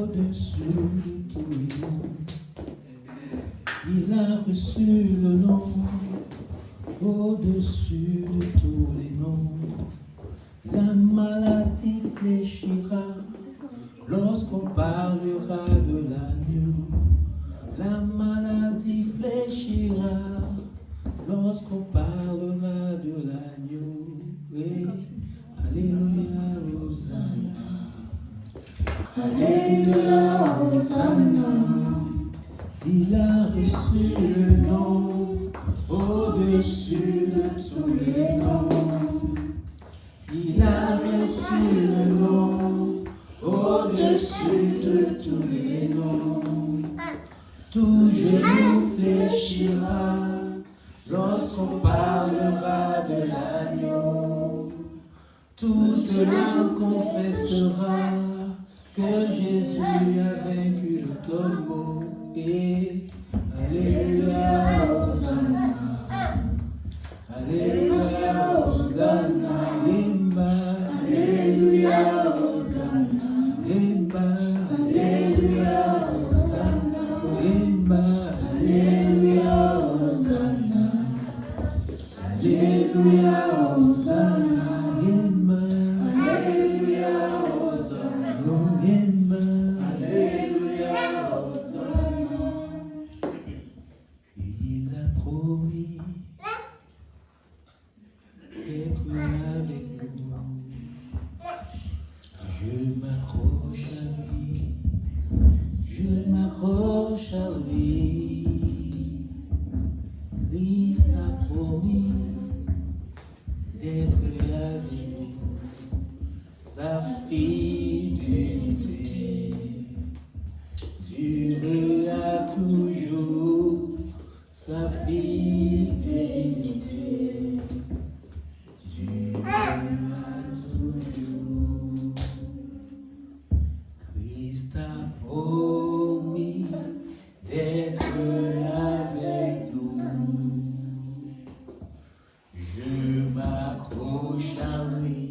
au-dessus de tous les noms. Il a reçu le nom au-dessus de tous les noms. La maladie fléchira lorsqu'on parlera de l'agneau. La maladie fléchira lorsqu'on parlera de l'agneau. Oui. Alléluia, Hosanna. Alléluia, Hosanna. Il a reçu le nom au-dessus de tous les noms. Il a reçu le nom au-dessus de tous les noms. Tout genou fléchira lorsqu'on parlera de l'agneau. Toute langue confessera que Jésus a vaincu le tombeau. Et Alléluia, Hosanna. Alléluia, Hosanna. Limba, Alléluia, Hosanna. Limba, Alléluia, Hosanna. Limba, Alléluia, Hosanna. Alléluia, Hosanna. Limba, Alléluia, Hosanna. Limba, Alléluia, Hosanna. Il a promis d'être avec nous. Je m'accroche à lui, je m'accroche à lui. Christ a promis d'être avec nous. Sa fidélité durera toujours. Sa fidélité durera toujours. Christ a promis d'être avec nous. Je m'accroche à lui,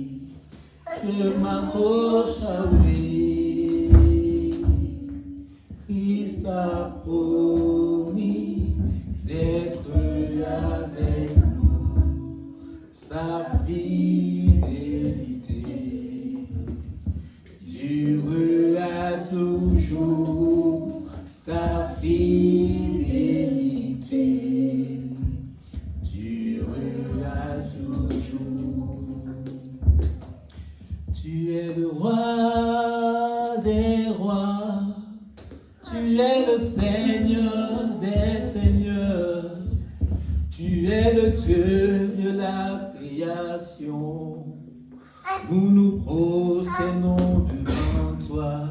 je m'accroche à lui. Christ a promis d'être avec nous. Sa fidélité durera toujours. Sa fidélité durera toujours. Tu es le roi des rois, tu es le Seigneur des seigneurs, tu es le Dieu de la création. Nous nous prosternons devant toi.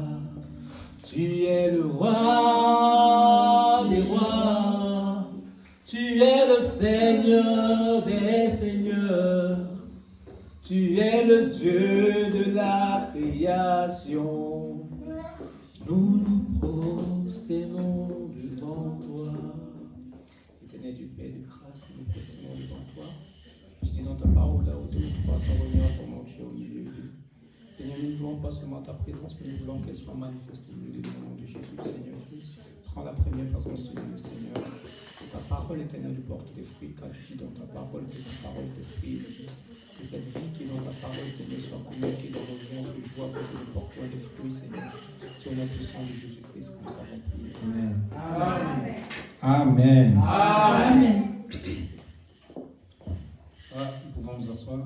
Tu es le roi des rois, tu es le Seigneur des seigneurs, tu es le Dieu de la création. Nous nous prosternons devant toi. Éternel Dieu, Père de grâce, nous nous prosternons devant toi. Je dis dans ta parole, là où 2 ou 3 sont revenus pour manger au milieu d'eux. Seigneur, nous ne voulons pas seulement ta présence, mais nous voulons qu'elle soit manifestée au milieu au nom de Jésus, Seigneur. Prends la première place en celui du Seigneur. Que ta parole éternelle porte des fruits, car tu dis dans ta parole que ta parole te fruits. Que cette vie qui est dans ta parole, Seigneur, soit communiquée dans nos vies, que je vois que nous portons des fruits, Seigneur. Sur notre sang de Jésus-Christ, nous avons prié. Amen. Amen. Amen. Nous pouvons nous asseoir.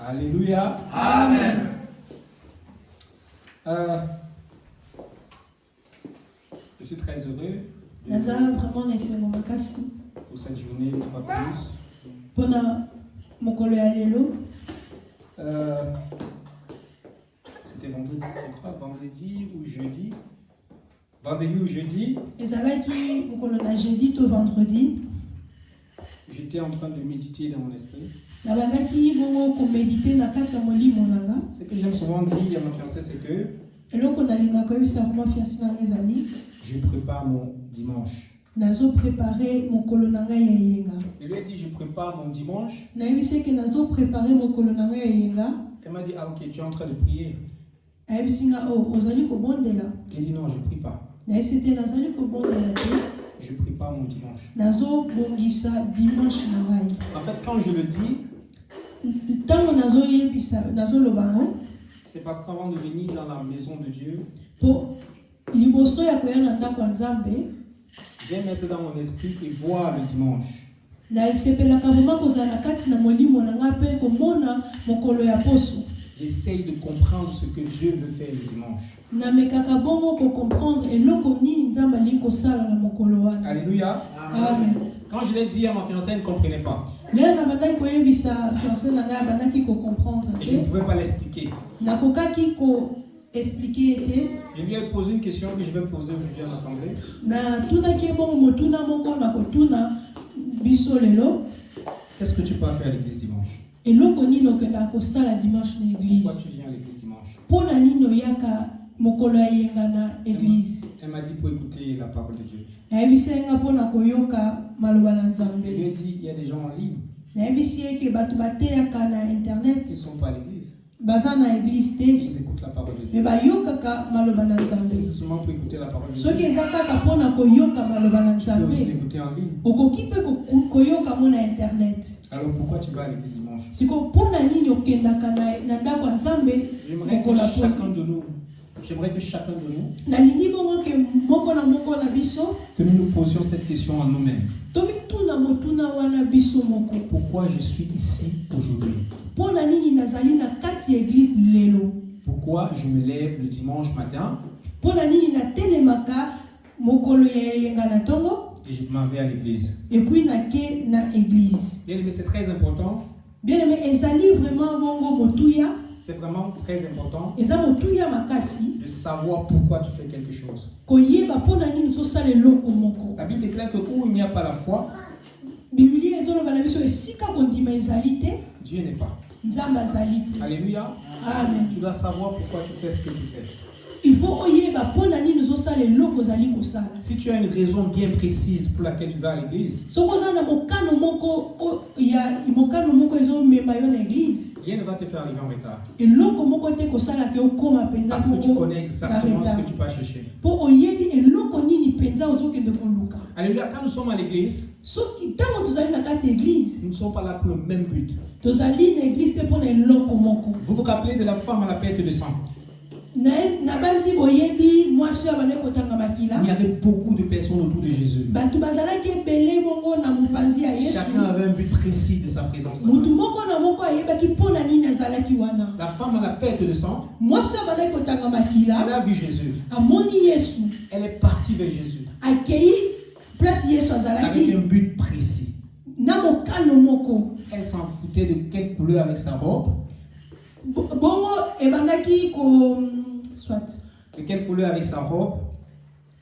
Alléluia. Amen. Je suis très heureux pour cette journée une fois plus. C'était vendredi, je crois, vendredi ou jeudi. J'étais en train de méditer dans mon esprit. Ce que j'aime souvent dire à mon fiancé, c'est que je prépare mon dimanche. Il lui a dit, je prépare mon dimanche. Elle m'a dit, ah ok, tu es en train de prier. ayebisinga ozali kobondela. J'ai dit non, je ne prie pas. Naisete nazali kobondela te. Je ne prie pas mon dimanche. Nazo bongisa dimanche na ngai. En fait, quand je le dis, Tango nazo yebisa nazo lobango. c'est parce qu'avant de venir dans la maison de Dieu, Po liboso ya koya na ndako ya Nzambe. viens mettre dans mon esprit et voir le dimanche. Na esepelaka vraiment kozala na kati na molimo na ngai mpe komona mokolo ya poso. J'essaye de comprendre ce que Dieu veut faire le dimanche. Namekaka bongo ko comprendre eloko nini Nzambe ali kosala na mokolo wana. Alléluia. Amen. Quand je l'ai dit à ma fiancée, elle ne comprenait pas. Lelo na bandaki koyebisa fiancé na ngai bandaki ko comprendre Et je ne te. pouvais pas l'expliquer. Nakokaki ko expliquer te. Je lui ai posé une question que je vais poser aujourd'hui à l'Assemblée. Na tunaki bongo motuna moko na kotuna biso lelo. Qu'est-ce que tu peux faire à l'église dimanche? Eloko nini okenda kosala dimanche na église. Pourquoi tu viens à l'église dimanche? Pona nini oyaka mokolo ya yenga na église. Elle m'a dit pour écouter la parole de Dieu. Nayebisenga pona koyoka maloba na Je Nzambe. lui ai dit, il y a des gens en ligne. Nayebisi eke bato bateyaka na internet Ils ne sont pas à l'église. baza na église te Ils écoutent la parole de me Dieu. bayokaka maloba na Nzambe. Si c'est seulement pour écouter la parole de Soki Dieu, eza kaka mpona koyoka maloba na tu peux aussi Nzambe l'écouter en ligne. okoki mpe koyoka mo na internet. Alors pourquoi tu vas à l'église dimanche? Siko mpona nini okendaka na ndako ya Nzambe J'aimerais mokolo ya que chacun poso. de nous, j'aimerais que chacun de nous, Nalingi bongo ke moko na moko na biso que nous nous posions cette question à nous-mêmes. tomituna motuna wana biso moko. Pourquoi je suis ici aujourd'hui? Mpona nini nazali na kati ya église lelo. Pourquoi je me lève le dimanche matin Mpona nini natelemaka mokolo ya yenga na tongo et je m'en vais à l'église? et puis nake na église. Bien aimé, c'est très important. Bien aimé, ezali vraiment bongo motuya, C'est vraiment très important eza motuya makasi de savoir pourquoi tu fais quelque chose. koyeba mpona nini tozosala eloko moko. La Bible déclare que où il n'y a pas la foi, Biblia ezoloba na biso esika kondima ezali te, Dieu n'est pas. Nzambe azali te. Alléluia. Amen. Tu dois savoir pourquoi tu fais ce que tu fais. Il faut oyeba mpona nini ozosala eloko ozali kosala. Si tu as une raison bien précise pour laquelle tu vas à l'église, Soki oza na mokano moko ezomema yo na église, rien ne va te faire arriver en retard. eloko moko te kosalaka okoma mpenza Parce que tu moko connais exactement ce que tu vas chercher. mpo oyebi eloko nini mpenza ozokende koluka. Alléluia. Quand nous sommes à l'église, Soki ntango tozali na kati ya église nous ne sommes pas là pour le même but. tozali na église mpe mpona eloko moko. Vous vous rappelez de la femme à la perte de sang? Na banzi boyebi mwasi oyo abandaki kotanga makila, Il y avait beaucoup de personnes autour de Jésus. bato bazalaki ebele bongo na mopanzi ya Yesu. Chacun avait un but précis de sa présence Mutu là-bas. moko na moko ayebaki mpona nini azalaki wana. La femme à la perte de sang, Mwasi oyo abandaki kotanga elle makila a vu Jésus. amoni Yesu, Elle est partie vers Jésus akei place Yesu avec azalaki un but précis. na mokano moko. Elle s'en foutait de quelle couleur avec sa robe, Bongo ebandaki ko soit de quelle couleur avec sa robe.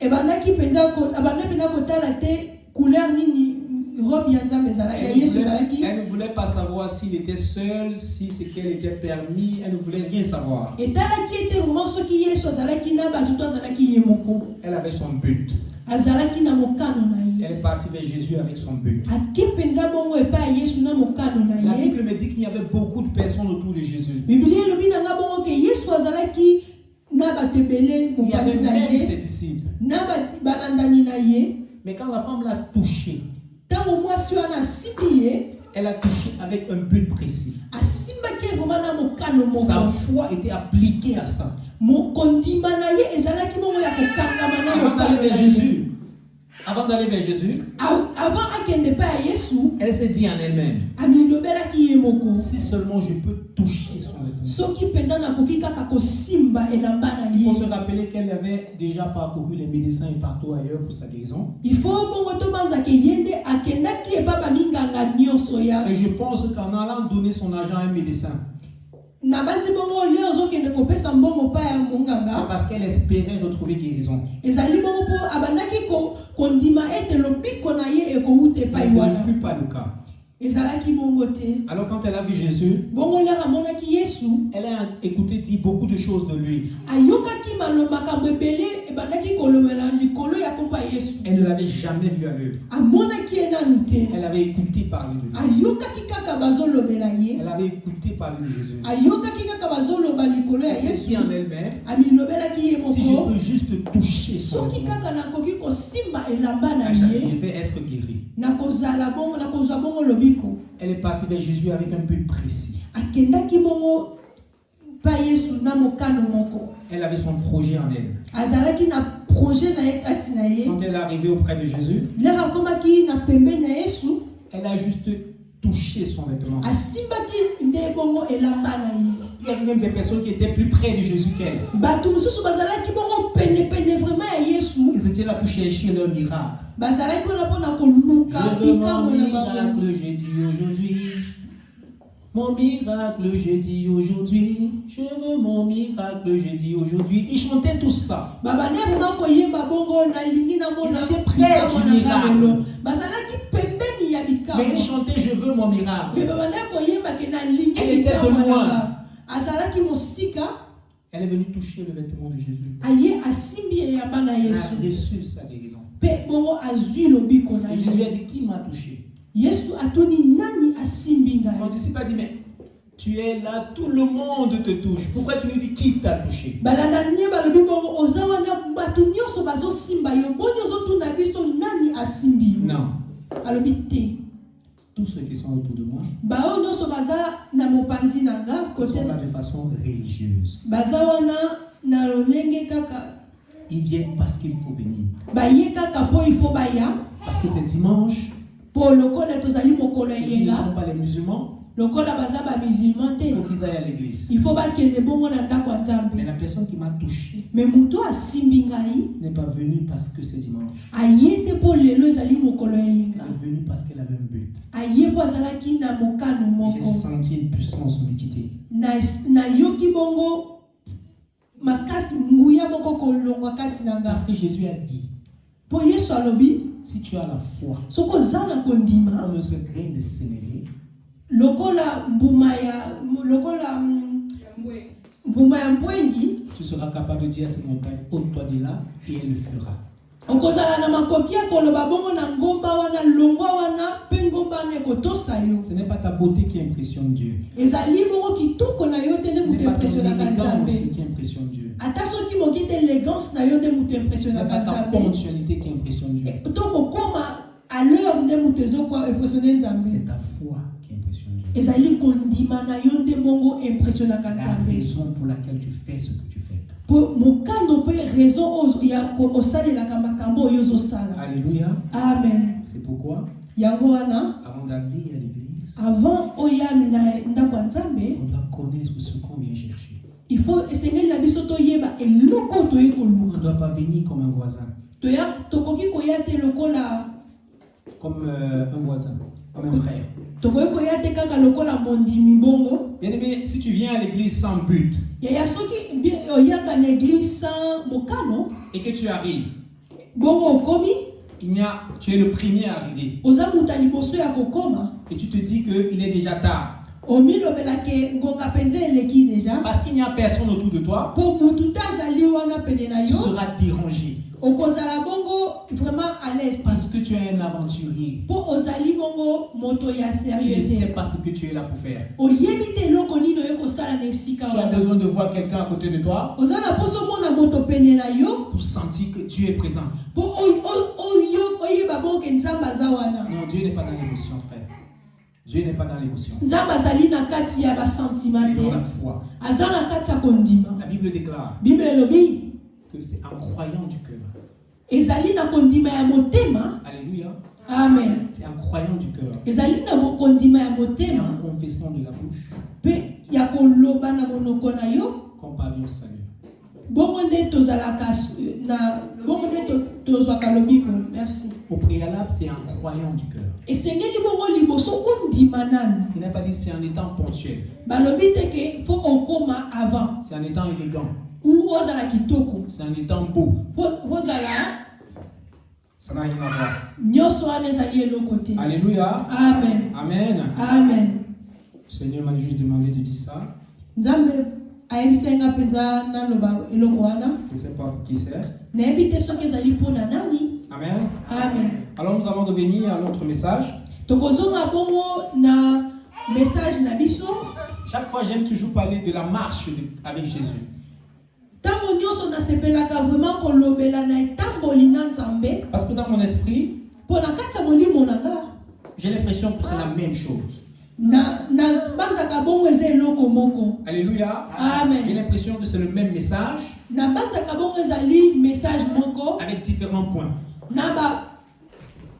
ebandaki penza ko abandaki penza kotala te couleur nini robe ya Nzambe ezalaki ya Yesu ezalaki. Elle ne voulait pas savoir s'il était seul, si ce qu'elle était permis. Elle ne voulait rien savoir. Etalaki ete vraiment soki Yesu azalaki na bato to azalaki ye moko. Elle avait son but. Azalaki na mokano na ye. Elle est partie vers Jésus avec son but. Ake penza bongo epai ya Yesu na mokano na La ye. Bible me dit qu'il y avait beaucoup de personnes autour de Jésus. Biblia elobi na nga bongo ke Yesu azalaki na bato ebele Il y avait mopanzi na même ye ses disciples. na balandani na ye. Mais quand la femme l'a touché, Ntango mwasi wana asimbi ye, elle a touché avec un but précis. asimbaki vraiment na mokano Sa moko. foi était appliquée à ça. Mokondima na ye ezalaki bongo ya kokangama na Avant d'aller mokano vers na ye. Jésus, Avant akende pa ya Yesu, elle s'est dit en elle-même, amilobelaki ye moko. si seulement je peux toucher son vêtement. Soki penza nakoki kaka kosimba elamba na Il faut se ye. rappeler qu'elle avait déjà parcouru les médecins et partout ailleurs pour sa guérison. Il faut bongo tobanza ke yende akendaki eba baminganga nyonso ya. Et je pense qu'en allant donner son argent à un médecin, Na banzi bongo le ozokende kopesa mbongo pa ya c'est monganga. parce qu'elle espérait retrouver guérison. Ezali bongo po abandaki kondima ete lobiko na ye ekouta Mais epai ce ne wana. fut pas le cas. Ezalaki bongo te. Alors quand elle a vu Jésus, Bongo lera amonaki Yesu, elle a écouté dire beaucoup de choses de lui. ayokaki makambo ebele ebandaki kolobela likolo likolo ya kompa Yesu. Elle ne l'avait jamais vu à l'œuvre. Amonaki ye nanu te. Elle avait écouté parler de lui. Ayokaki kaka bazolobela ye. Elle avait écouté parler de Jésus. Ayokaki kaka bazoloba likolo ya Elle s'est Yesu. dit en elle-même, Amilobelaki ye si je moko. peux juste toucher son Soki vêtement, kaka nakoki kosimba elamba na je ye. vais être guéri. Nakozala bongo nakozwa bongo lobiko. Elle est partie vers Jésus avec un but précis. Akendaki bongo pa Yesu na mokano moko. Elle avait son projet en elle. Azalaki na projet na ye kati na ye. Quand elle est arrivée auprès de Jésus, Lera komaki na pembeni na Yesu. elle a juste touché son vêtement. Asimbaki nde bongo elamba na ye. Il y avait même des personnes qui étaient plus près de Jésus qu'elle. Bato mosusu bazalaki bongo pene vraiment ya Yesu. Ils étaient là pour chercher leur miracle. Bazalaki wana mpona koluka Je veux mon bikamwe na bango. miracle, j'ai dit aujourd'hui. Mon miracle, j'ai dit aujourd'hui. Je veux mon miracle, j'ai dit aujourd'hui. Ils chantaient tout ça. Babane mako yemba bongo na lingi na mona. Ils étaient près du miracle. Bazalaki pembeni ya bikamwe. Mais ils chantaient, je veux mon miracle. Mais babane ko yemba ke na lingi Elle était de bikamwe loin. na. Azalaki mosika. Elle est venue toucher le vêtement de Jésus. Aye asimbi elamba na Elle a Yesu. reçu sa guérison. Pe bongo azwi lobiko na Et ye. Jésus a dit, qui m'a touché? Yesu atuni nani asimbi ngai. Son disciple a dit, mais tu es là, tout le monde te touche. Pourquoi tu nous dis qui t'a touché? Balandani balobi bongo oza wana bato nyonso bazosimba yo boni ozotuna biso nani asimbi yo. Non. Alobi te. Tous ceux qui sont autour de moi Bao nyonso baza na mopanzi nanga sont kote là de façon religieuse. baza wana na lolenge kaka Ils viennent parce qu'il faut venir. baye kaka po il faut baya Parce que c'est dimanche. po lokola tozali mokolo Ils ne yenga sont pas les musulmans. lokola baza ba musulman Il te faut qu'ils aillent à l'église. il faut bakende bongo na ndako ya Mais Nzambe la personne qui m'a touché mais muto asimbi ngai n'est pas venue parce que c'est dimanche. aye te po lelo ezali mokolo yenga Elle est venue parce qu'elle avait un but. aye po azalaki na mokano J'ai moko senti une puissance me quitter. na yoki bongo makasi nguya moko kolongwa kati na nga Parce que Jésus a dit, po Yesu alobi si tu as la foi, soko oza na kondima comme ce grain de sénévé, lokola mbuma ya mpwengi tu seras capable de dire à cette montagne, ôte-toi de là, et elle le fera. okozala na makoki ya koloba bongo na ngomba wana longwa wana mpe ngomba wana ekotosa yo. Ce n'est pas ta beauté qui impressionne Dieu. ezali bongo kitoko na yo te nde Ce n'est moto pas ton impressionnaka élégance Nzambe qui impressionne Dieu. ata soki moki te élégance na yo nde moto Ce n'est pas impressionnaka ta Nzambe ponctualité qui impressionne Dieu. to kokoma à l'heure nde moto ezokwa impressionne Nzambe. C'est ta foi qui impressionne Dieu. ezali kondima na yo nde bongo impressionnaka La Nzambe. raison pour laquelle tu fais ce que tu fais. po mokando mpe raison ya osalelaka makambo oyo ozosala. Alléluia. Amen. C'est pourquoi, yango wana avant d'aller à l'église, avant oya na ndako ya Nzambe on doit connaître ce qu'on vient chercher. il faut esengeli na biso toyeba eloko oyo toye On ne koluka. doit pas venir comme un voisin, Tokoki koya te lokola comme un voisin, comme un frère. tokoki koya te kaka lokola mondimi bongo. Bien aimé, si tu viens à l'église sans but yaya soki oyaka na église sans mokano et que tu arrives, bongo okomi tu es le premier à arriver oza moto ya liboso ya kokoma et tu te dis qu'il est déjà tard omilobelake ngonga mpenza eleki deja parce qu'il n'y a personne autour de toi, po mutu te azali wana pene na tu yo seras dérangé okozala bongo vraiment à l'aise parce que tu es un aventurier. po ozali bongo moto ya Tu ne sérieux sais te pas ce que tu es là pour faire. oyebi te eloko nini oye kosala na esika Tu as wana besoin de voir quelqu'un à côté de toi oza na poso mona moto pene na yo pour sentir que Dieu est présent. po oyeba bongo ke Nzambe aza wana. Non, Dieu n'est pas dans l'émotion, frère. Dieu n'est pas dans l'émotion. Nzambe azali na kati ya basentiment Il est dans la te foi. aza na kati ya kondima. La Bible déclare Bible elobi que c'est en croyant du cœur. ezali na kondima ya motema. Alléluia. Amen. C'est en croyant du cœur ezali na kondima ya et en motema confessant de la bouche pe ya koloba na monoko na yo qu'on parvient au salut. bongo nde tozalaka na bongo nde tozwaka lobiko. Merci. Au préalable, c'est en croyant du cœur. esengeli bongo liboso ondima nanu. Il n'a pas dit c'est en étant ponctuel, balobi te ke fo okoma avant c'est en étant élégant, ou ozala kitoko c'est en étant beau. ozala Ça n'a rien à voir. nyonso wana ezali eloko te. Alléluia. Amen. Amen. Amen. Le Seigneur m'a juste demandé de dire ça. Nzambe ayebisenga penza naloba eloko wana Je ne sais pas pour qui c'est. nayebi te soki ezali mpona nani. Amen. Amen. Alors nous allons revenir à notre message. Tokozonga bongo na message na biso. Chaque fois, j'aime toujours parler de la marche avec Jésus. Tango nyonso nasepelaka vraiment kolobela na etamboli na Nzambe. Parce que dans mon esprit, Pona kati ya molimo na nga j'ai l'impression que c'est la même chose. na banzaka bongo eza eloko moko. Alléluia. Amen. J'ai l'impression que c'est le même message Na banzaka bongo ezali message moko avec différents points. na ba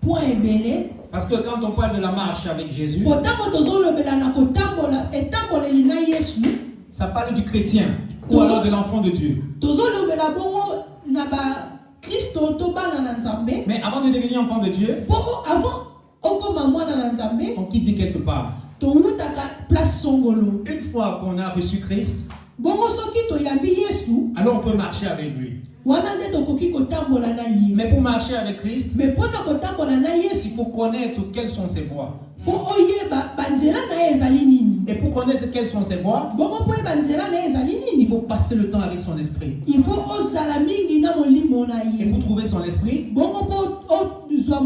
point ebele. Parce que quand on parle de la marche avec Jésus, Potango tozolobela na kotambola etamboleli na Yesu. ça parle du chrétien ou alors de l'enfant de Dieu. Tozolobela bongo na ba Kristo to bana na Nzambe. Mais avant de devenir enfant de Dieu, Po avant okoma mwana na Nzambe, on quitte de quelque part. towutaka place songolo. Une fois qu'on a reçu Christ, Bongo soki toyambi Yesu, alors on peut marcher avec lui. wana nde tokoki kotambola na ye. Mais pour marcher avec Christ, Mais mpona kotambola na Yesu, il faut connaître quelles sont ses voies. fo oyeba banzela na ye ezali nini. Et pour connaître quelles sont ses voies, Bongo po oyeba nzela na ye ezali il nini. faut passer le temps avec son esprit. Il faut ozala mingi na molimo na Et ye. pour trouver son esprit, Bongo po ozwa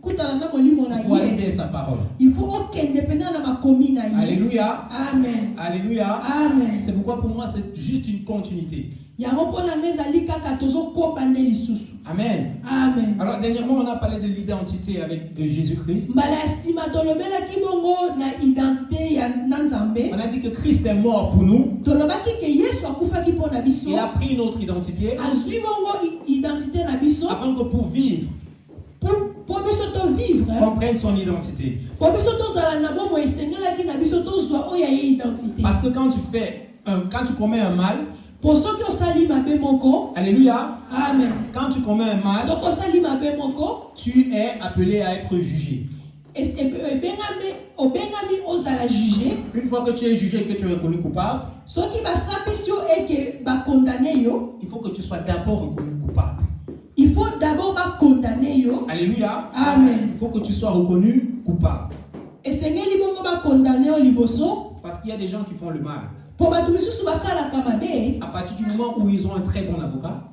kutana na molimo na il faut aller ye. vers sa parole. Il faut okende pena na makomi na ye. Alléluia. Amen. Alléluia. Amen. C'est pourquoi pour moi c'est juste une continuité. Yango mpona nga ezali kaka tozokoba nde lisusu. Amen. Amen. Alors dernièrement on a parlé de l'identité de Jésus-Christ. Mbala ya nsima tolobelaki bongo na identité ya na Nzambe. On a dit que Christ est mort pour nous. Tolobaki ke Yesu akufaki mpo na biso. Il a pris notre identité Azwi bongo identité na biso. afin que pour vivre, Po biso tovivre. on prenne son identité. Po biso tozala na bomo esengelaki na biso tozwa oyo ya ye identité. Parce que quand tu commets un mal, Po soki osali mabe moko. alléluia, Amen. quand tu commets un mal, Soki osali mabe moko. tu es appelé à être jugé. Obengami ozala jugé. Une fois que tu es jugé et que tu es reconnu coupable, Soki basambisi yo eke bakondane yo. il faut que tu sois d'abord reconnu coupable. Il faut d'abord bakondane yo. Alléluia. Amen. Il faut que tu sois reconnu coupable. Esengeli bongo bakondane yo liboso. Parce qu'il y a des gens qui font le mal. Po bato misusu basalaka mabe. À partir du moment où ils ont un très bon avocat,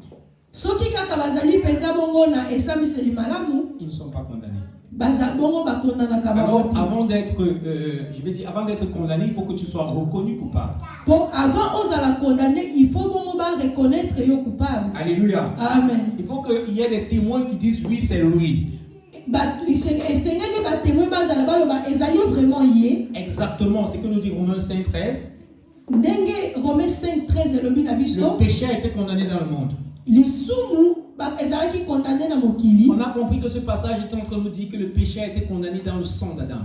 Soki kaka bazali penza bongo na esambiseli malamu. ils ne sont pas condamnés. Baza bongo bakondanaka Alors, bango te. avant d'être condamné, il faut que tu sois reconnu coupable. Po avant ozala condamné, il faut bongo ba reconnaître yo coupable. Alléluia. Amen. Il faut qu'il y ait des témoins qui disent oui, c'est lui. Esengeli batémoin bazala baloba ezali vraiment ye. Exactement, c'est ce que nous dit Romains 5:13. Ndenge Romains 5:13 elobi na Le biso. péché a été condamné dans le monde. Lisumu ezalaki condamné na mokili. On a compris que ce passage est en train de nous dire que le péché a été condamné dans le sang d'Adam.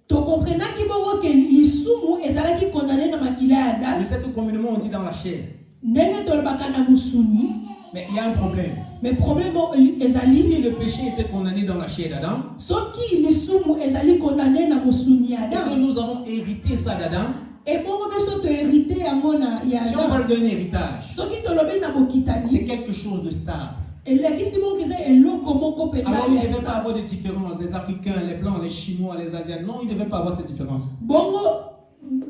To comprenaki bongo ke lisumu ezalaki condamné na makila ya Adam. Le cette communément on dit dans la chair. Ndenge tolobaka na musuni. Mais il y a un problème. Mais problème ezali Si le péché était condamné dans la chair d'Adam, soki lisumu ezali condamné na musuni ya et que Adam. nous avons hérité ça d'Adam, Et bongo biso to hérité yango na ya si on Adam. parle d'un héritage, Soki tolobi na c'est bokitani. quelque chose de stable. Elekisi bongo eza eloko moko penza Alors il ne ya devait pas stable. avoir de différence. Les Africains, les Blancs, les Chinois, les Asiatiques. Non, il ne devait pas avoir cette différence. Bongo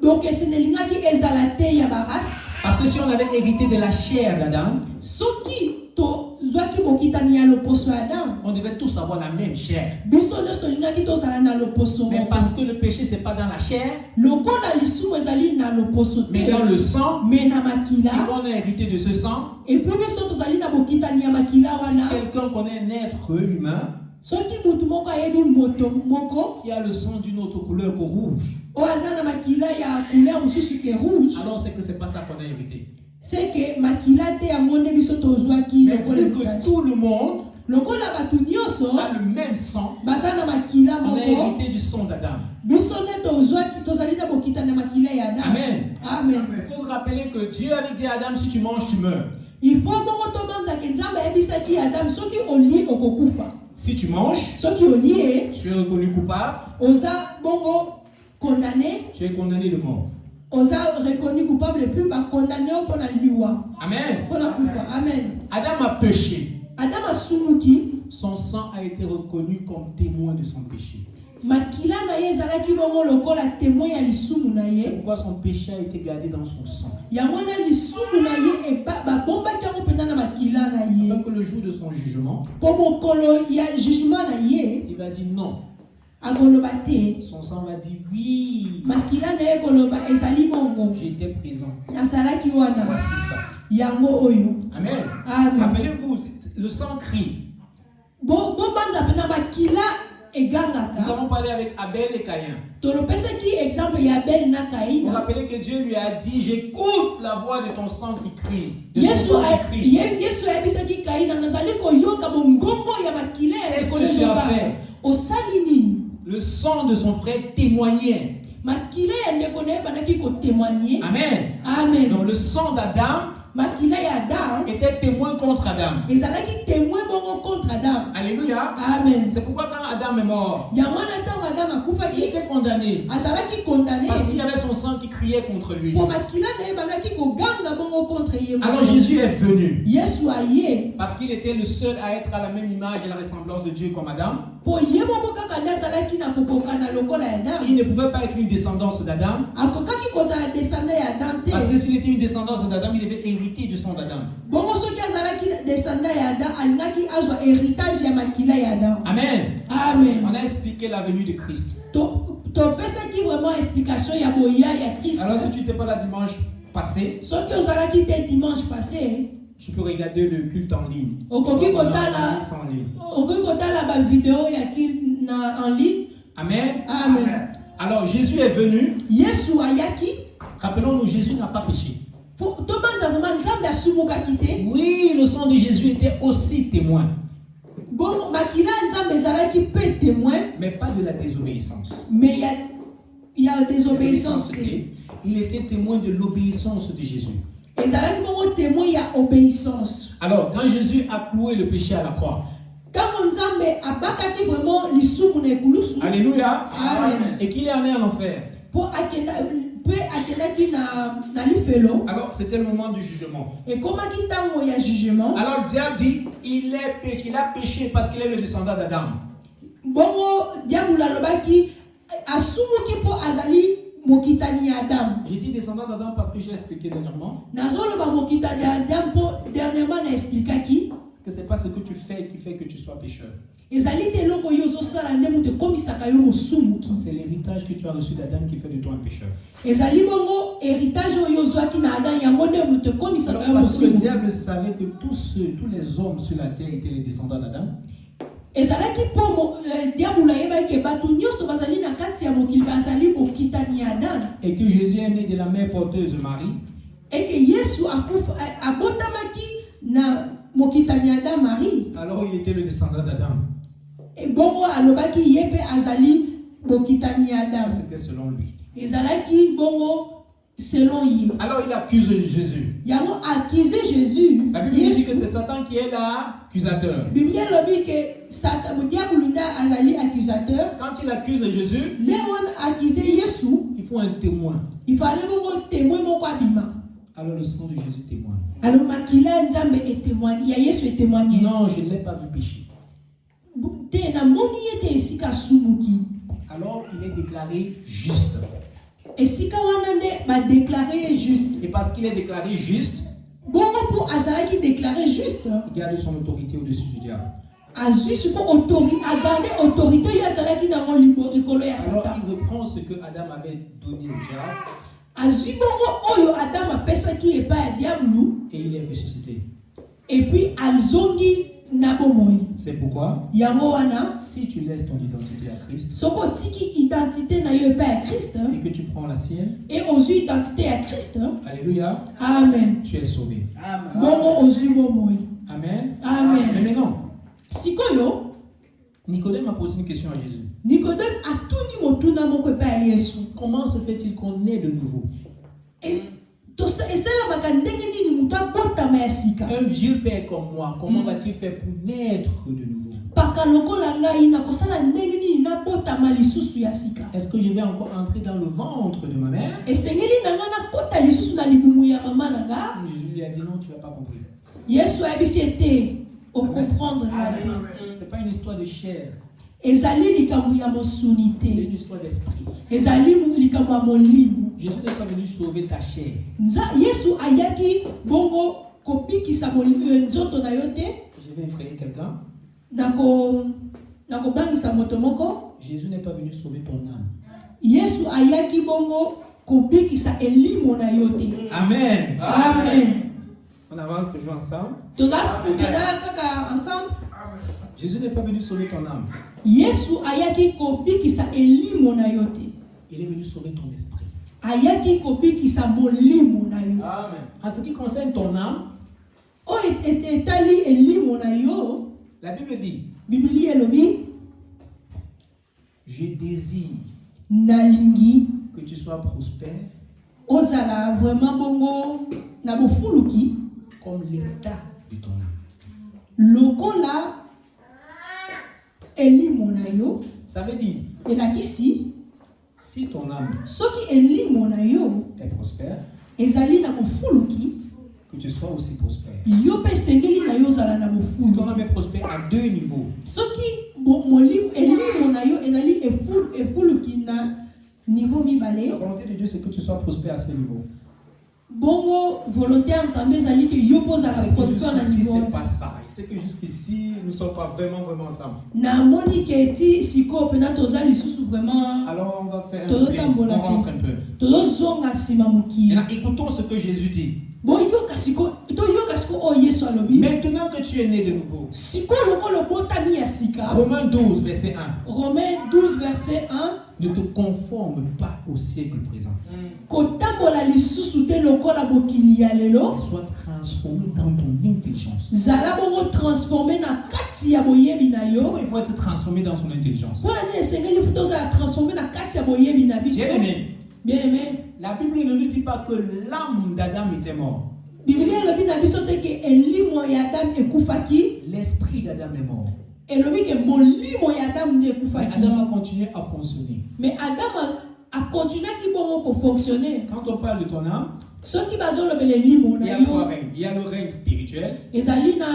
donc esenelingaki ezala te ya barace. Parce que si on avait hérité de la chair d'Adam, Soki to zwaki bokitani ya loposo ya Adam. on devait tous avoir la même chair. Biso nyonso tolingaki tozala na loposo Mais moko. parce que le péché, c'est pas dans la chair, Lokola lisumu ezali na loposo te. mais dans le sang, Mais na et makila. qu'on a hérité de ce sang, Et puis biso tozali na bokitani ya makila si wana. quelqu'un connaît un être humain Soki mutu moko ayebi moto moko. qui a le sang d'une autre couleur que rouge, Oyo aza na makila ya couleur mosusu ke rouge. alors c'est que c'est pas ça qu'on a hérité. C'est que makila te yango nde biso tozwaki Mais lokola vu que héritage. tout le monde Lokola bato nyonso a le même sang, baza na makila on a moko. hérité du sang d'Adam. Biso nde tozwaki tozali na bokitani ya makila ya Adam. Amen. Amen. Il faut se rappeler que Dieu avait dit à Adam, si tu manges, tu meurs. Il faut bongo tobanzaki Nzambe ayebisaki Adam soki olie okokufa. Si tu manges, Soki olie tu es reconnu coupable, oza bongo condamné, tu es condamné de mort. oza reconnu coupable et puis ba condamné pour la liwa. Amen. Pour la kufa. Amen. Adam a péché. Adam asumuki Son sang a été reconnu comme témoin de son péché. makila na ye ezalaki bongo lokola témoin ya lisumu na C'est ye. pourquoi son péché a été gardé dans son sang. Yango wana lisumu na ye babombaki yango mpenza na makila na ye. Afin que le jour de son jugement, Po mokolo ya jugement na ye il va dire non. akoloba te. Son sang va dire oui. Makila na ye koloba ezali bongo. J'étais présent. Nazalaki wana. Voici ça. Yango oyo. Amen. Amen. Rappelez-vous, le sang crie. Bobanza pena makila Nous egangaka. avons parlé avec Abel et Caïn. Tolopesaki exemple ya Abel na Vous Kaina. rappelez que Dieu lui a dit, j'écoute la voix de ton sang qui crie. De Yesu son sang qui crie. Yesu ayebisaki Kaina nazali koyoka mongongo ya makila ya Qu'est-ce que tu as fait? osali nini? Le sang de son frère témoignait. Makila ya ndeko na ye bandaki kotémoigner. Amen. Amen. Donc le sang d'Adam Makila ya Adam était témoin contre Adam. ezalaki témoin bongo contre Adam. Alléluia. Amen. C'est pourquoi quand Adam est mort, Yango na ntango Adam il akufaki était condamné. azalaki condamné. Parce qu'il y avait son sang qui criait contre lui. Po makila na ye bandaki koganga bongo contre ye. Alors Jésus est venu. Yesu aye. Parce qu'il était le seul à être à la même image et la ressemblance de Dieu comme Adam. Po ye moko kaka nde azalaki na kokokana lokola ya Adam. Il ne pouvait pas être une descendance d'Adam. Akokaki kozala descendant ya Adam te. Parce que s'il était une descendance d'Adam, il devait hériter du sang d'Adam. Bongo soki azalaki descendant ya Adam alingaki azwa héritage ya makila ya Adam. Amen. Amen. On a expliqué la venue de Christ. Topesaki vraiment explication ya boya ya Christ. Alors si tu n'étais pas là dimanche passé, Soki ozalaki te dimanche passé, tu peux regarder le culte en ligne. okoki On a kotala mis ça en ligne. okoki kotala ba vidéo ya ki na en ligne. Amen. Amen. Alors Jésus est venu. Yesu ayaki. Rappelons-nous, Jésus n'a pas péché. Tobanza vraiment nzambe asumukaki te. Oui, le sang de Jésus était aussi témoin. Bon, makila nzambe ezalaki pe témoin, Mais pas de la désobéissance. mais il y a désobéissance. Il était témoin de l'obéissance de Jésus. Ezalaki bongo témoin ya obéissance. Alors, quand Jésus a cloué le péché à la croix, Quand nzambe abakaki vraiment lisumu na ekulusu. alléluia, Amen. et qu'il est allé en enfer. Po akenda pe akendaki na lifelo. Alors, c'était le moment du jugement. Ekomaki ntango ya jugement. Alors, Dieu dit, il a péché parce qu'il est le descendant d'Adam. Bongo diabolo alobaki asumuki po azali mokitani ya Adam. J'ai dit descendant d'Adam parce que j'ai expliqué dernièrement Nazoloba mokitani ya Adam po dernièrement na explikaki. que c'est pas ce que tu fais qui fait que tu sois pécheur. Ezali te eloko yo ozosala nde moto ekomisaka yo mosumuki. C'est l'héritage que tu as reçu d'Adam qui fait de toi un pécheur. Ezali bongo héritage oyo ozwaki na Adam yango nde moto ekomisaka yo Parce que le mosumuki. diable savait que tous les hommes sur la terre étaient les descendants d'Adam. Ezalaki po diabolo ayebaki bato nyonso bazali na kati ya mokili bazali mokitani ya Adam. Et que Jésus est né de la mère porteuse Marie. Et que Yesu abotamaki na mokitani ya Adam Marie. Alors il était le descendant d'Adam. Et bongo alobaki yepe azali mokitani ya Ça Adam. c'était selon lui. Ezalaki bongo selon ye. Alors il accuse Jésus. Yango accusé Jésus. La Bible dit que c'est Satan qui est l'accusateur. Bible lobi que Satan diabolo nda azali accusateur. Quand il accuse Jésus, Léon accusé Yesu. il faut un témoin. Il fallait bongo témoin moko abima. Alors le sang de Jésus témoigne. Alors makila nzambe est témoigné. Ya Yesu est témoigné. Non, je ne l'ai pas vu pécher. Te na moni yete esika sumuki. Alors il est déclaré juste. Esika wana nde ba déclaré juste. Et parce qu'il est déclaré juste, Bongo pour azalaki déclaré juste. il garde son autorité au-dessus du diable. Azui suko autorité, a gardé autorité ya azalaki na likolo ya Alors Satan. il reprend ce que Adam avait donné au diable Azui bongo oyo Adam apesaki epa ya diabolo. et il est ressuscité. Et puis alzongi na bomoi. C'est pourquoi, Yango wana si tu laisses ton identité à Christ soko tiki identité na yo epa ya Christ et que tu prends la sienne, et ozui identité ya Christ. alléluia, Amen. tu es sauvé. Bongo ozui bomoi. Amen. Amen. Mais maintenant, Sikoyo Nicodème a posé une question à Jésus. Nicodème atuni motuna moko epa ya Yesu. Comment se fait-il qu'on est de nouveau? Et esalamaka ndenge nini moto abotama ya sika. Un vieux père comme moi, comment va-t-il faire pour naître de nouveau? Paka lokola ngai nakosala ndenge nini nabotama lisusu ya sika. Est-ce que je vais encore entrer dans le ventre de ma mère? Esengeli na nga nakota lisusu na libumu ya mama na nga. Jésus lui a dit non, tu n'as pas compris. Yesu ayebisi ete okomprendre nga te. C'est pas une histoire de chair. ezali likambo ya mosuni C'est te, une histoire d'esprit. ezali likambo ya molimo. Jésus n'est pas venu sauver ta chair. Yesu ayaki bongo kobikisa nzoto na yo te, Je vais effrayer quelqu'un. nakobangisa moto moko. Jésus n'est pas venu sauver ton âme. Yesu ayaki bongo kobikisa elimo na yo te. Amen. Amen. On avance toujours ensemble. Tozala kaka ensemble. Jésus n'est pas venu sauver ton âme. Yesu ayaki kobikisa elimo na yo te. Il est venu sauver ton esprit. Ayaki kobikisa molimo na yo. Amen. En ce qui concerne ton âme, O etali elimo na yo. la Bible dit, Bibili elobi, je désire nalingi que tu sois prospère ozala vraiment bongo na bofuluki comme l'état de ton âme. lokola elimo na yo. Ça veut dire, Elakisi si ton âme soki elimo na yo est prospère, ezali na bofuluki, que tu sois aussi prospère. yo pe sengeli na yo ozala na Si ton âme bofuluki. est prospère à deux niveaux, Soki molimo elimo na yo ezali efuluki na niveau la mibale, volonté de Dieu c'est que tu sois prospère à ce niveau. bongo volonté ya Nzambe ezali ke yo po ozala C'est que prospère na jusqu'ici, niveau. c'est pas ça. Je sais que jusqu'ici, nous ne sommes pas vraiment ensemble. Na moni ke ti siko pena toza lisusu vraiment Alors, on va faire un Todo peu. tambola On rentre un peu. tozozonga nsima mokili. Maintenant, écoutons ce que Jésus dit. Boyoka siko oyo Yesu alobi. Maintenant que tu es né de nouveau. Siko lokolo botami ya sika. Romains 12, verset 1. Romains 12 verset 1. Ne te conforme pas au siècle présent. Kotambola lisusu te lokola bokili ya lelo. Mais sois transformé dans ton intelligence. Zala bongo transformé na kati ya boyebi na yo. Il faut être transformé dans son intelligence. Pona ni esengeli futo za transformé na kati ya boyebi na biso. Bien aimé, Bien aimé. la Bible ne nous dit pas que l'âme d'Adam était mort. Biblia elobi na biso te ke elimo ya Adam ekufaki. L'esprit d'Adam est mort. Elobi ke molimo ya Adam nde Mais ekufaki. Adam a continué à fonctionner. Mais Adam a continué ki bongo ko fonctionner. Quand on parle de ton âme, Soki bazolobela elimo il y na a trois yo règnes. Il y a le règne spirituel, ezali na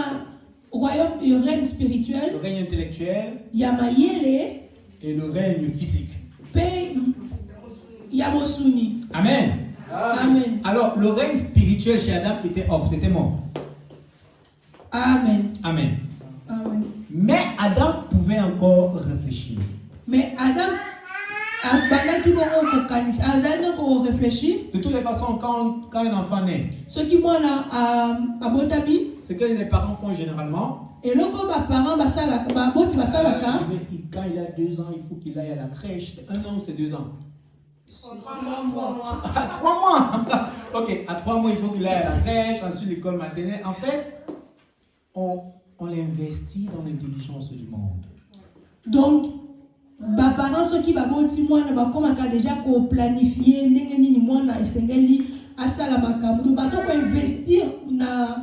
royaume du règne le spirituel règne intellectuel ya mayele et le règne physique. pe ya mosuni. Amen. Amen. Alors, le règne spirituel chez Adam était off, c'était mort. Amen. Amen. Amen. Mais Adam pouvait encore réfléchir. Mais Adam abandaki bongo kokanisa azali ko réfléchir. De toutes les façons, quand un enfant naît, Soki mwana abotami ce que les parents font généralement, eloko ba parents basalaka baboti basalaka quand il a 2 ans, il faut qu'il aille à la crèche. C'est 1 an ou c'est 2 ans? À 3 mois. Ok, à 3 mois, il faut qu'il aille à la crèche, ensuite l'école maternelle. En fait, on investit dans l'intelligence du monde. Donc baparents soki baboti mwana bakomaka déjà ko planifier ndenge nini mwana esengeli asala makambo. Donc bazo ko investir na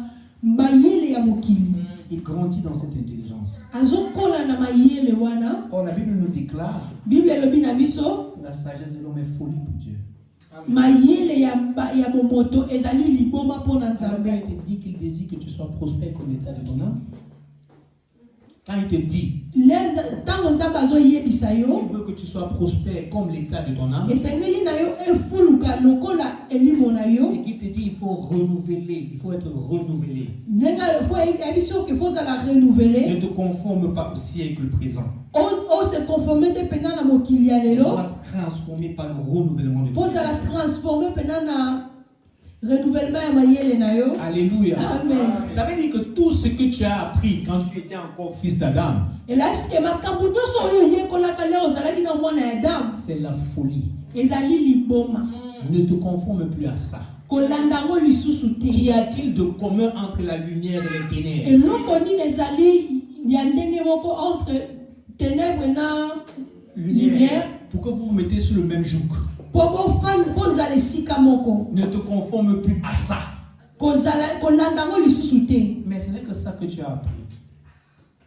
mayele ya mokili. Il grandit dans cette intelligence. Azokola na mayele wana. Or, la Bible nous déclare Bible elobi na biso que la sagesse de l'homme est folie pour Dieu. mayele ya bomoto ezali liboma pona Alors, Nzambe. quand il te dit qu'il désire que tu sois prospère comme l'état de ton âme, quand il te dit Ntango Nzambe azoyebisa yo il veut que tu sois prospère comme l'état de ton âme, esengeli na yo efuluka lokola elimo na yo et qu'il te dit il faut renouveler, il faut être renouvelé. ndenge fo ebiso ke fo zala renouveler Ne te conforme pas au siècle présent. o se conformer te pena na mokili ya lelo Sois transformé par le renouvellement de fo ton zala transformer pena na renouvellement ya mayele na yo. Alléluia. Amen. Ça veut dire que tout ce que tu as appris quand tu étais encore fils d'Adam, Elaske makambo nyonso oyo oyekolaka lelo ozalaki na mwana ya Adamu c'est la folie. ezali liboma. Ne te conforme plus à ça. Kolanda ngo lisusu te. Qu'y a-t-il de commun entre la lumière et les ténèbres? Eloko nini ezali ya ndenge moko entre ténèbres na lumière Pour que vous vous mettez sur le même joug. po bofanda kozala esika moko Ne te conforme plus à ça. kolanda ngo lisusu te. Mais ce n'est que ça que tu as appris.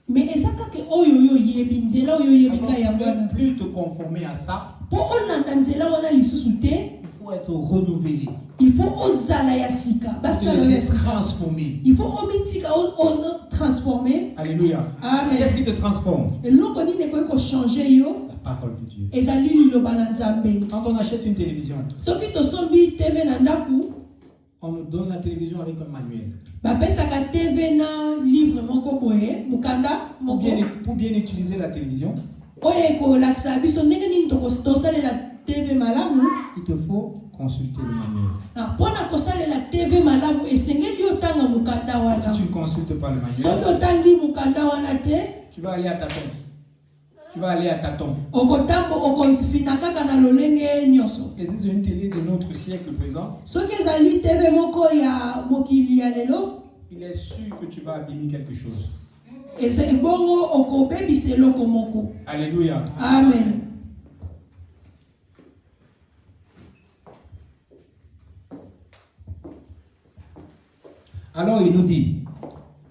Mais eza kaka oyo oyo oyebi nzela oyo oyebi ka ya Alors, mwana ne plus te conformer à ça. po olanda nzela wana lisusu te. Il faut être renouvelé. Il faut ozala ya sika. Il faut Basala se ya laisser sika. transformer. Il faut omitika transformer. Alléluia. Amen. Qu'est-ce qui te transforme? Et l'autre nini ko changer yo. La parole de Dieu. Ezali liloba na Nzambe. Quand on achète une télévision, Soki to sombi TV na ndaku, on nous donne la télévision avec un manuel. ba pesaka TV na livre moko boye, mukanda moko. Pour bien utiliser la télévision, Oye ko laksa biso ndenge nini to salela TV malamu. il te faut consulter le manuel. Na pona ko salela TV malamu esengeli otanga mukanda wana. Si tu ne consultes pas le Soki manuel, otangi mukanda wana te, tu vas aller à tâtons. Tu vas aller à tâtons. okotambo okofina kaka na lolenge nyonso. Et si c'est une télé de notre siècle présent, Soki ezali TV moko ya mokili ya lelo, il est sûr que tu vas abîmer quelque chose. ese bongo okobebisa eloko moko. Alléluia. Amen. Alors il nous dit,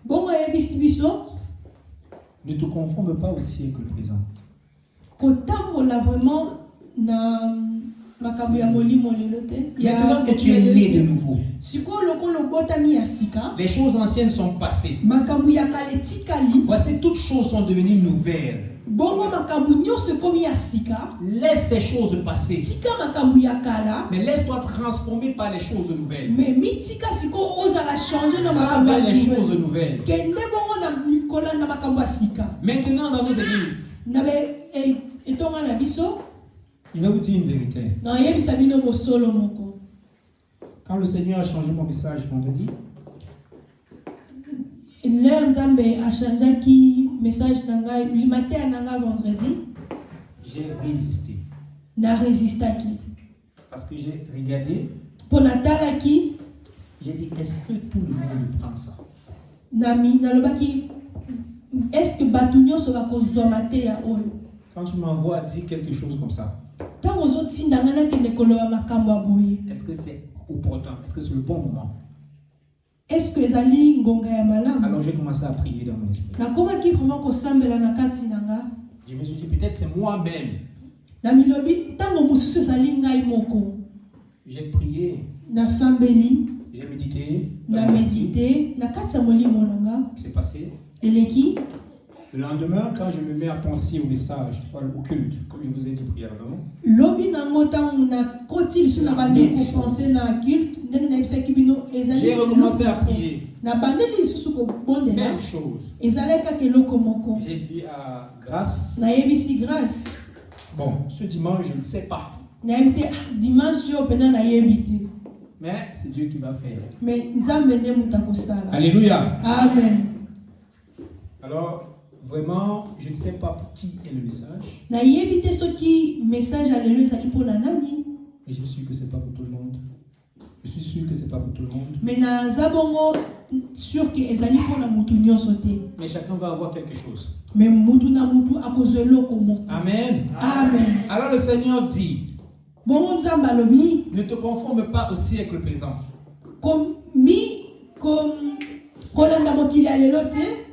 Bongo yebisi biso ne te conforme pas au siècle présent. kotambola vraiment na makambo ya molimo lelo te. Maintenant que tu es né de nouveau, Sikoyo lokolo botami ya sika, les choses anciennes sont passées. makambo ya kale tikali, Voici, toutes choses sont devenues nouvelles. bongo makambo nyonso ekomi ya sika, Laisse ces choses passer. tika makambo ya kala, Mais laisse-toi transformer par les choses nouvelles. mais mitika sikoyo ozala changer na Va makambo vers ya les nouvelle. choses nouvelles. Kende bongo na kolanda makambo ya sika. Maintenant, dans nos églises, Na be etonga na biso, je vais vous dire une vérité. na yebisa bino mosolo moko. Quand le Seigneur a changé mon message vendredi, Leo Nzambe achangeaki message na ngai limatea na ngai vendredi, j'ai résisté. na resistaki. Parce que j'ai regardé, Po natalaki, j'ai dit, est-ce que tout le monde prend ça? nalobaki, est-ce que bato nyonso bakozwa mateya oyo? Quand tu m'envoies dire quelque chose comme ça, Ntango ozotinda ngai nakende koloba makambo ya boye, est-ce que c'est opportun? Est-ce que c'est le bon moment? est-ce que ezali ngonga ya malamu? Alors j'ai commencé à prier dans mon esprit. Nakomaki vraiment kosambela na kati na nga. Je me suis dit, peut-être c'est moi-même. Na milobi, ntango mosusu ezali ngai moko. J'ai prié, Nasambeli, j'ai médité. na medite, na kati ya molimo na nga. C'est passé. Eleki, Le lendemain, quand je me mets à penser au message, au culte, comme je vous ai dit préalablement, lobi nango ntango na koti lisu na bandeko penser na culte, ndenge nayebisaki bino ezali. j'ai recommencé à prier. Na bandeli lisusu kobondela, Même chose. ezali kaka eloko moko. J'ai dit à Grâce, Nayebisi grâce. bon, ce dimanche, je ne sais pas. Nayebisi dimanche oyo mpena nayebi te. Mais c'est Dieu qui va faire. Mais Nzambe nde moto akosala. Alléluia. Amen. Alors, vraiment, je ne sais pas pour qui est le message. Nayebi te soki message ya lelo ezali mpona nani. Et je suis sûr que c'est pas pour tout le monde. Je suis sûr que c'est pas pour tout le monde. Mais naza bongo sûr que ezali mpona mutu nyonso te. Mais chacun va avoir quelque chose. Mais mutu na mutu akozwa eloko moko. Amen. Amen. Alors le Seigneur dit, Bongo Nzambe alobi ne te conforme pas au siècle présent. kolanda mokili ya lelo te.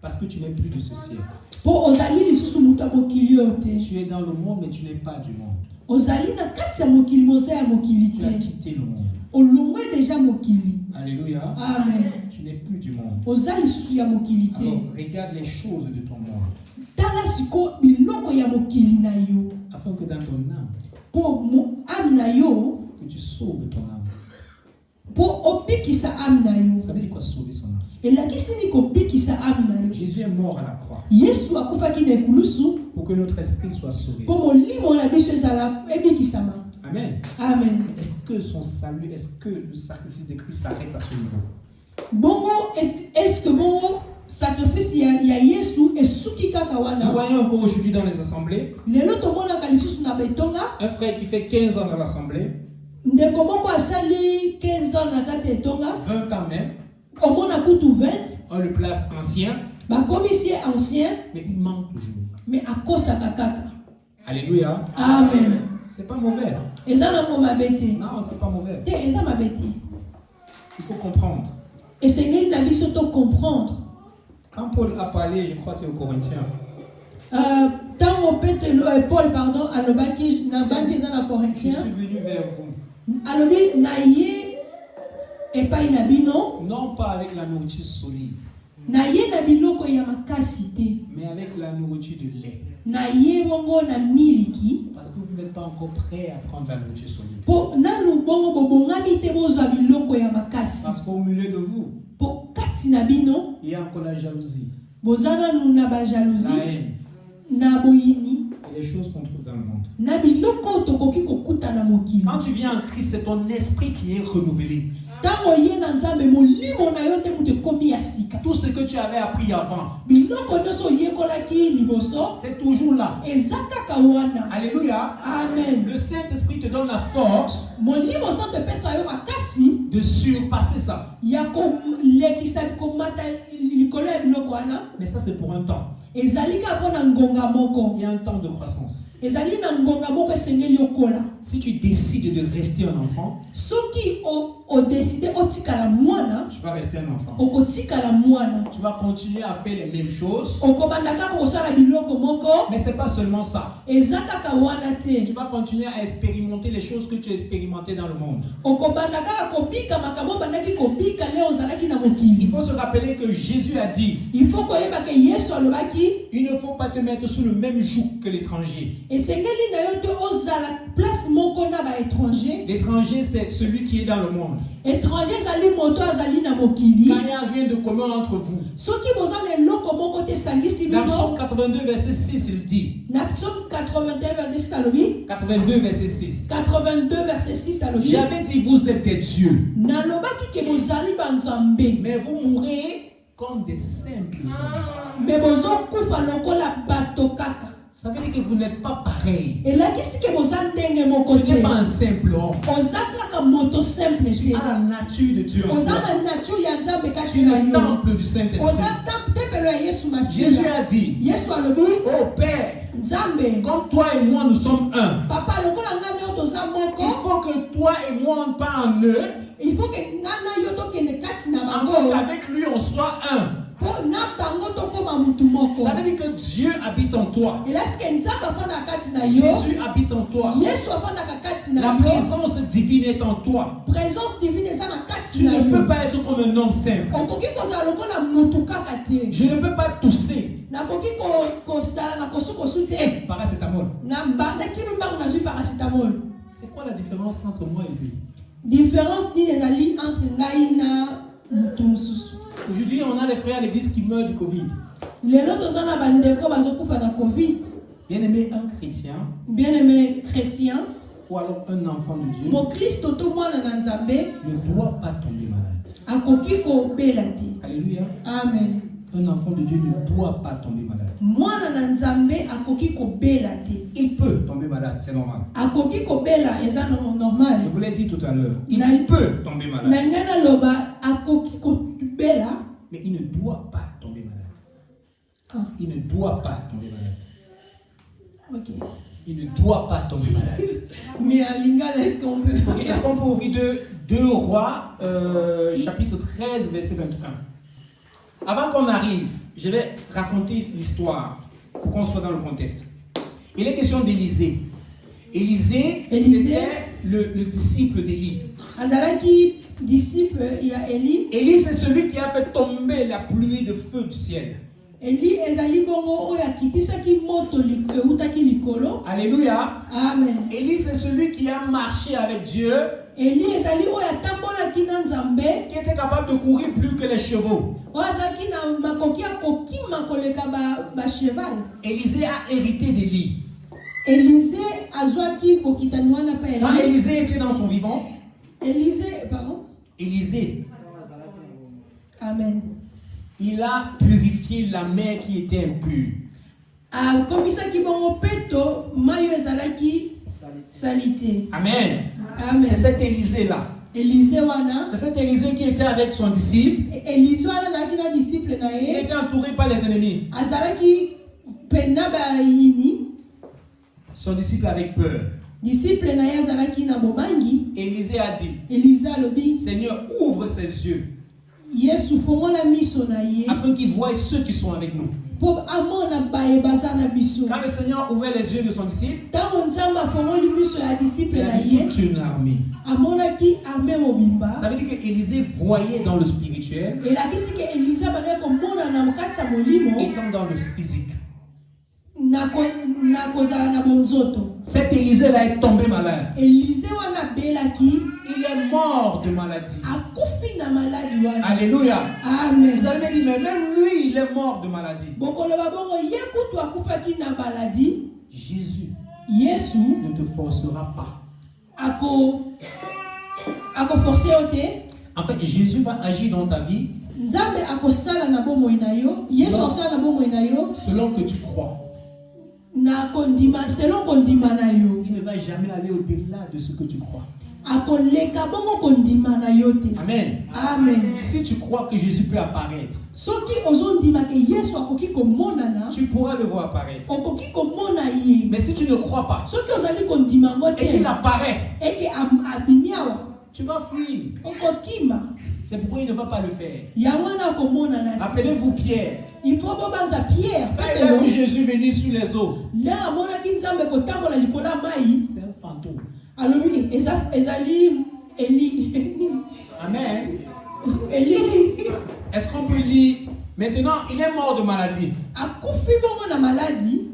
Parce que tu n'es plus de ce siècle. Po ozali lisusu mutu ya mokili oyo te. Tu es dans le monde, mais tu n'es pas du monde. Ozali na kati ya mokili moza ya mokili Tu as te. quitté le monde. Olongwe deja mokili. Alléluia. Amen. Tu n'es plus du monde. Oza lisusu ya mokili te. Alors, regarde les choses de ton monde. Tala siko biloko ya mokili na yo. Afin que dans ton âme, Po âme na yo, que tu sauves ton âme. po opikisa âme na yo. Ça veut dire quoi, sauver son âme? Elakisi ni kopikisa âme na yo. Jésus est mort à la croix Yesu akufaki na ekulusu pour que notre esprit soit sauvé. po molimo na biso ezala ebikisama. Amen. Amen. Est-ce que son salut, est-ce que le sacrifice de Christ s'arrête à ce niveau? Bongo, est-ce que bongo sacrifice ya Yesu esuki kaka Nous wana? voyons encore aujourd'hui dans les assemblées Lelo tomonaka lisusu na betonga, un frère qui fait 15 ans dans l'assemblée, ndeko moko asali 15 ans na kati ya etonga, 20 ans même, omona kutu 20, on le place ancien, bakomisi ancien, mais il manque toujours. mais akosaka kaka. Alléluia. Amen. C'est pas mauvais. Eza na mo mabete. Non, c'est pas mauvais. Te eza mabete. Il faut comprendre. Esengeli na biso to comprendre. Quand Paul a parlé, je crois que c'est aux Corinthiens, Tango Paul, pardon, alobaki na bandi eza na Je Corinthiens. suis venu vers vous. Alobi na ye epai na bino, Non pas avec la nourriture solide, na ye na biloko ya makasi te, mais avec la nourriture de lait. na ye bongo na miliki. Parce que vous n'êtes pas encore prêt à prendre la nourriture solide. Po nanu bongo bobongami te bozwa biloko ya makasi. Parce qu'au milieu de vous, Po kati na bino il y a encore la jalousie, bozana nu na ba la jalousie, haine na boyini, et les choses qu'on trouve dans le monde. na biloko tokoki kokuta na mokili. Quand tu viens en Christ, c'est ton esprit qui est renouvelé. Tango ye na nzambe molimo na yo te mutu komi ya sika. Tout ce que tu avais appris avant, Biloko nyonso yekolaki liboso c'est toujours là. eza kaka wana. Alléluia. Amen. Le Saint-Esprit te donne la force Molimo santo pesa yo makasi de surpasser ça. ya kolekisa komata likolo ya biloko wana. Mais ça, c'est pour un temps. Ezali kaka na ngonga moko. Il y a un temps de croissance. Ezali na ngonga moko esengeli okola. Si tu décides de rester un enfant, Soki o décide otikala mwana, tu vas rester un enfant. okotikala mwana. Tu vas continuer à faire les mêmes choses. Okobanda kaka kosala biloko moko. Mais c'est pas seulement ça. Eza kaka wana te. Tu vas continuer à expérimenter les choses que tu as expérimentées dans le monde. Okobanda kaka kobika makambo bandaki kobika leo ozalaki na Il mokili. faut se rappeler que Jésus a dit, Il faut koyeba ke Yesu alobaki il ne faut pas te mettre sous le même joug que l'étranger. esengeli na yo te ozala place moko na ba étranger. L'étranger, c'est celui qui est dans le monde. Étranger ezali moto azali na mokili. Quand il n'y a rien de commun entre vous. Soki bozala eloko moko te sangisi Dans bino. Psaume 82, verset 6, il dit, Na Psaume 81 verset 6 alobi. 82, verset 6, 82 verset 6 alobi. j'avais dit, vous êtes des dieux, Nalobaki ke bozali banzambe. mais vous mourrez comme des simples hommes. Me bozo kufa lokola bato kaka. Ça veut dire que vous n'êtes pas pareil. Elakisi ke boza ndenge moko Tu n'es te. pas un simple homme. Oza kaka moto simple Tu te. as la nature de Dieu en Oza toi. na nature ya nzambe Tu kati es na le yo. temple du Saint-Esprit. Oza tempelo ya Yesu Jésus Masiya. a dit, Yesu alobi oh Père, nzambe comme toi et moi nous sommes un. papa lokola ngana yo toza Il moko. faut que toi et moi on part en eux, Il faut que ngana yo tokende kati na afin bango. qu'avec lui on soit un. Po na bango tokoma mutu moko. Ça veut dire que Dieu habite en toi. Elaske nzambe afanda kati na yo. Jésus habite en toi. Yesu afandaka kati na La yo. présence divine est en toi. Présence divine eza na kati Tu na ne peux yo. pas être comme un homme simple. Okoki kozala lokola mutu kaka te. Je ne peux pas tousser. Nakoki kosala na kosukosu te. Eh, paracétamol. Nakini mbango nazwi paracetamol. C'est quoi la différence entre moi et lui? Différence nini ezali entre ngai na mutu mosusu. Aujourd'hui, on a des frères à l'église qui meurent du Covid. Lelo toza na bandeko bazokufa na Covid. Bien aimé, un chrétien Bien-aimé chrétien, ou alors un enfant de Dieu mokristo to mwana na nzambe ne doit pas tomber malade. akoki kobela te. Alléluia. Amen. Un enfant de Dieu ne doit pas tomber malade. Mwana na nzambe akoki kobela te. Il peut tomber malade, c'est normal. Akoki kobela eza normal. Je vous l'ai dit tout à l'heure. Il Mais- peut tomber malade, Na ngai naloba akoki kobela. mais il ne doit pas tomber malade. Ah, Il ne doit pas tomber malade. ok. Il ne doit pas tomber malade. Mais à Lingala, est-ce qu'on peut faire Ok, ça? est-ce qu'on peut ouvrir 2 Rois, chapitre 13, verset 21. Avant qu'on arrive, je vais raconter l'histoire pour qu'on soit dans le contexte. Il est question d'Élisée. Élisée, Élisée. c'était le disciple d'Élie. Azalaki disciple ya Eli. Élie, c'est celui qui a fait tomber la pluie de feu du ciel. Eli ezali bongo oyo akitisaki moto eutaki likolo. Alléluia. Amen. Élie, c'est celui qui a marché avec Dieu, Eli ezali oyo atambolaki na nzambe. qui était capable de courir plus que les chevaux. Oyo azalaki na makoki ya kokima koleka ba cheval. Élisée a hérité d'Élie. Élisée azwaki bokitani wana pa Quand Eli. Élisée était dans son vivant, Élisée, pardon. Élisée, Amen. il a purifié la mer qui était impure. Akomisaki bongo peto mayo ezalaki salite. Amen. Amen. C'est cet Élisée-là. Élisée wana. C'est cet Élisée qui était avec son disciple. Élisée wana azalaki na disciple na Il ye. était entouré par les ennemis. Azalaki pena bayini. Son disciple avec peur. Disciple na ye azalaki na bobangi. Élisée a dit, Élisée alobi Seigneur, ouvre ses yeux Yesu fongola miso na ye afin qu'il voie ceux qui sont avec nous. po amona baye bazana biso. Quand le Seigneur ouvrait les yeux de son disciple, Tango nzamba fongoli biso ya disciple il na a vu ye. toute une armée. Amona ki armée mobimba. Ça veut dire que Élisée voyait dans le spirituel, Et la kisi ke Elisa bana ko mona na mkati ya molimo étant dans le physique. na kozala na bonzoto. Cet Élisée-là est tombé malade. Elise wana belaki Il est mort de maladie. akufi na maladi wana. Alléluia. Amen. Vous allez me dire, mais même lui, il est mort de maladie. Bokoloba bongo ye kutu akufaki na maladi. Jésus Yesu ne te forcera pas. ako forcer ote. En fait, Jésus va agir dans ta vie Nzambe akosala na bomoi na yo. Yesu akosala na bomoi na yo. selon que tu crois. Na kondima selon kondima na yo. Il ne va jamais aller au-delà de ce que tu crois. Akoleka bongo kondima na yo te. Amen. Amen. Si tu crois que Jésus peut apparaître, Soki ozondima ke Yesu akoki komonana, tu pourras le voir apparaître. okoki komona ye. Mais si tu ne crois pas Soki ozali kondima ngo et qu'il te, apparaît, eke abimiawa, tu vas fuir. okokima. C'est pourquoi il ne va pas le faire. Yawana komonana te. Appelez-vous Pierre. Il faut bobanza Pierre. Quand il a vu Jésus venir sur les eaux, Là amonaki nzambe kotambola likola mai. c'est un fantôme. Alobi ezali Eli. Amen. Eli. Est-ce qu'on peut lire? Maintenant, il est mort de maladie. Akufi bongo na maladie.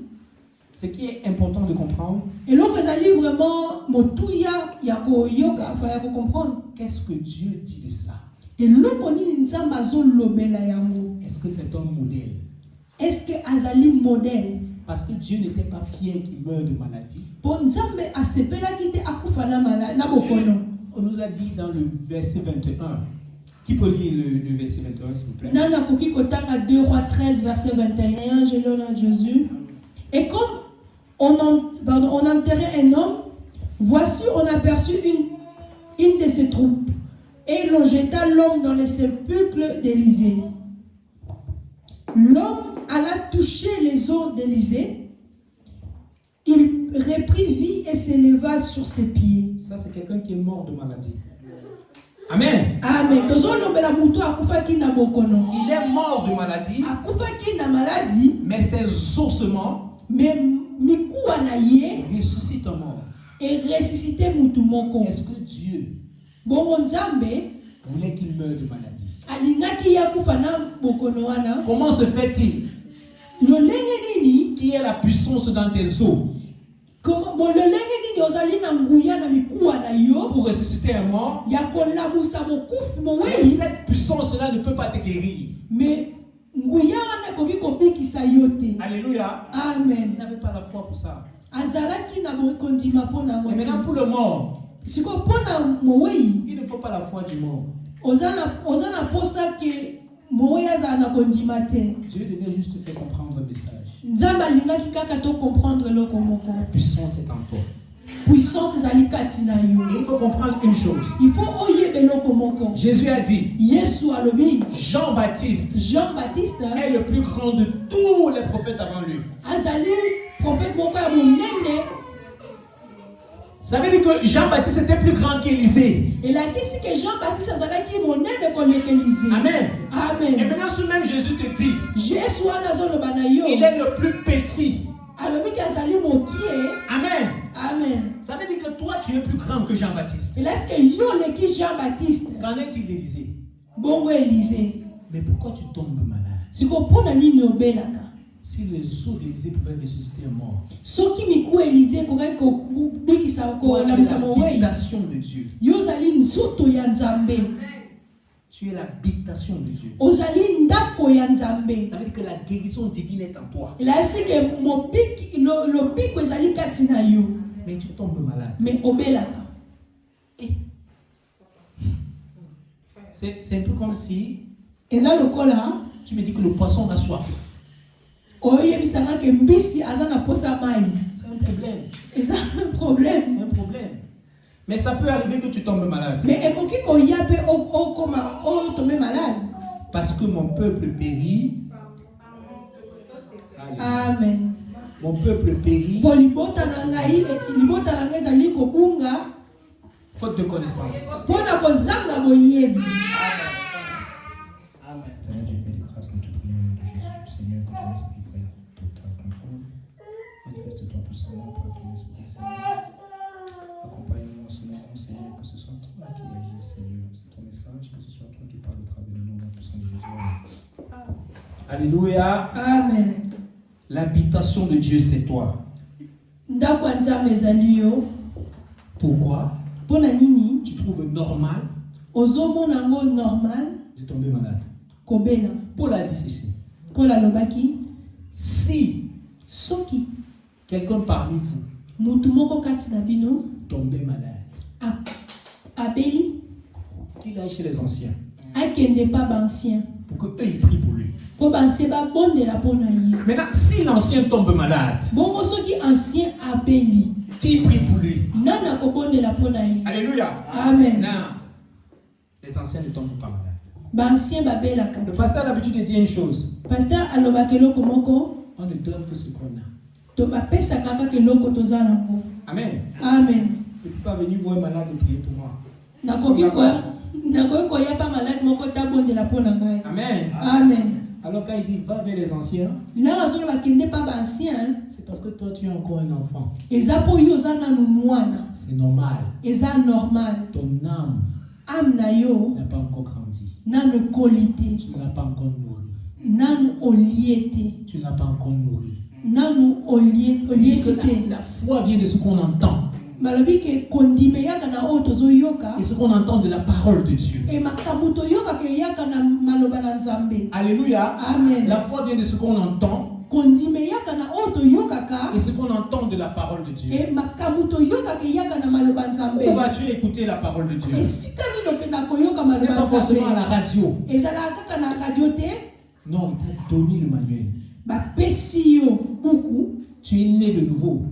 Ce qui est important de comprendre, Et donc ezali vraiment motuya ya koyoka, enfin ya comprendre. qu'est-ce que Dieu dit de ça? Et loko nini nzambe azolobela yango. Est-ce que c'est un modèle? Est-ce que azali modèle? Parce que Dieu n'était pas fier qu'il meure de maladie. Pour nzambe asepelaki te akufa na maladi na bokono. On nous a dit dans le verset 21. Qui peut lire le verset 21, s'il vous plaît? Nana koki kotanga 2 Rois 13 verset 21, je le nom de Jésus. Et comme on enterrait un homme, voici on aperçut une de ses troupes et l'on jeta l'homme dans le sépulcre d'Élisée. L'homme alla toucher les os d'Élisée. Il reprit vie et s'éleva sur ses pieds. Ça, c'est quelqu'un qui est mort de maladie. Amen. Amen. Tozolobela mutu akufaki na bokono. Il est mort de maladie, Akufaki na maladie, mais ses ossements mais mikuwa na ye ressuscitent un mort. et ressuscité mutu moko. Est-ce que Dieu Bongo nzambe voulait qu'il meure de maladie? alingaki ya kufa na bokono wana. Comment se fait-il? Lolenge nini? Qui est la puissance dans tes os Comment lolenge nini ozali na nguya na mikuwa na yo pour ressusciter un mort? ya kolamusa mokufi Mais mowei, cette puissance-là ne peut pas te guérir. mais nguya wana koki kobikisa yo te. Alléluia. Amen. Il n'avait pas la foi pour ça. Azalaki na kondima mpona Et maintenant, ngo. pour le mort, Siko mpona mowei, il ne faut pas la foi du mort. ozana posa ke mowei azala na kondima te. Dieu devait juste te faire comprendre le message. Nzambe alingaki kaka to comprendre eloko moko. La puissance est en toi. Puissance ezali kati na Et yo. il faut comprendre une chose. Il faut oyeba eloko moko. Jésus a dit, Yesu alobi Jean-Baptiste Jean-Baptiste est le plus grand de tous les prophètes avant lui. azali prophète moko ya monene. Ça veut dire que Jean-Baptiste était plus grand qu'Élisée. Elakisi ke Jean-Baptiste azalaki monene koleka Élisée. Amen. Et Amen. maintenant, ce même Jésus te dit, Yesu wana azoloba na yo il est le plus petit. alobi ke azali mokie. Amen. Amen. Ça veut dire que toi, tu es plus grand que Jean-Baptiste. Elaske yo leki Jean-Baptiste Qu'en est-il d'Élisée? bongo Élisée. Mais pourquoi tu tombes malade? Siko mpona nini obelaka? Si les os d'Élisée pouvaient ressusciter un mort, Soki mikuwa Élisée kokaki kobikisa toi, tu es kolamisa mowei, l'habitation de Dieu. yo ozali nzoto ya Nzambe. Tu es l'habitation de Dieu. Ozali ndako ya Nzambe. Ça veut dire que la guérison divine est en toi. Elasi ke lobiko ezali kati na yo, Mais tu tombes malade. mais obelaka. C'est un peu comme si Eza lokola tu me dis que le poisson a soif. oyebisanga ke mbisi aza na posa mai. C'est un problème. Eza un problème. C'est un problème. Mais ça peut arriver que tu tombes malade. Mais ekoki koya pe okoma otombe malade. Parce que mon peuple périt. Amen. Mon peuple périt. Po libota na ngai ezali kobunga Faute de connaissance. mpona kozanga boyebi. Amen. Seigneur Dieu, Père de grâce, nous te prions au nom de Jésus. Seigneur, que ton esprit prenne total contrôle. Manifeste-toi puissamment par ton esprit, Seigneur. Accompagne-nous en ce moment, Seigneur, que ce soit toi qui agis, Seigneur. C'est ton message, que ce soit toi qui parles au travers de nous, dans le sang de Jésus. Alléluia. Amen. L'habitation de Dieu, c'est toi. Ndako ya Nzambe ezali yo. Pourquoi? Mpona nini Tu trouves normal ozomona yango normal de tomber malade? kobela? Paul a dit ceci. Paul alobaki Si soki quelqu'un parmi vous mutu moko kati na bino tombait malade, abeli, qu'il aille chez les anciens akende pa baancien pour que eux ils prient pour lui. po baancien babondela mpo na ye. Maintenant, si l'ancien tombe malade, Bongo soki ancien abeli, qui prie pour lui? nani akobondela mpo na ye? Alléluia. Amen. Non, les anciens ne tombent pas malades. Baancien babelaka Le te. pasteur a l'habitude de dire une chose. Pasteur alobaka eloko moko, On ne donne que ce qu'on a. to bapesaka kaka eloko toza nango. Amen. Amen. Je ne peux pas venir voir un malade et prier pour moi. Nakoki koya pa malade moko tabondela mpo na ngai. Amen. Amen. Alors quand il dit va vers les anciens, Là azolo bakende pa baancien, c'est parce que toi tu es encore un enfant. eza po yo oza nanu mwana, C'est normal. eza normal. Ton âme Ame na yo n'a pas encore grandi. nanu koli te, Tu ne l'as pas encore nourri. nanu olie te, Tu ne l'as pas encore nourri. nanu oliesi te. La foi vient de ce qu'on entend. Malobi ke kondime yaka na oyo tozoyoka, Et ce qu'on entend de la parole de Dieu. e makambo toyoka ke yaka na maloba na Nzambe. Alléluia. Amen. La foi vient de ce qu'on entend Kondime yaka na oyo toyokaka, et ce qu'on entend de la parole de Dieu. e makambo toyoka ke yaka na maloba Nzambe. Où vas-tu écouter la parole de Dieu? Esika nini okenda koyoka Ce n'est maloba pas forcément à Nzambe? la radio. Ezalaka kaka na radio te, Non, pour donner le manuel. bapesi yo buku, Tu es né de nouveau.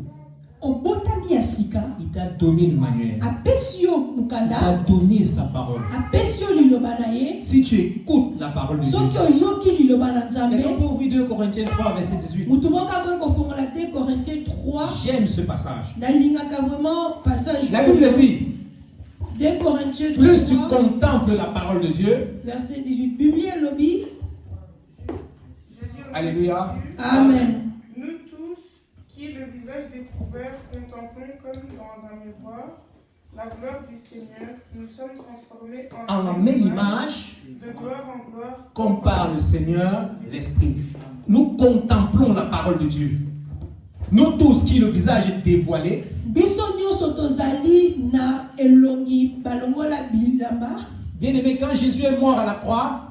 obotami ya sika, Il t'a donné le manuel. apesi yo Il t'a mukanda, donné sa parole. apesi yo liloba na ye. Si tu écoutes la parole de Dieu. Soki oyoki liloba na Maintenant, Nzambe, on peut ouvrir 2 Corinthiens 3, verset 18. mutu moko akoki kofongola 2 Corinthiens 3. J'aime ce passage. Nalingaka vraiment passage. La Bible dit, 2 Corinthiens plus tu 3, contemples la parole de Dieu, verset 18. Biblie lobby. alléluia, Amen. Nous tous, qui le visage découvert, contemplons comme dans un miroir la gloire du Seigneur, nous sommes transformés en la même image, de gloire en gloire, comme par le Seigneur l'Esprit. Nous contemplons la parole de Dieu. Nous tous qui le visage est dévoilé, Biso nyonso tozali na elongi balongola bilamba. bien aimé, quand Jésus est mort à la croix,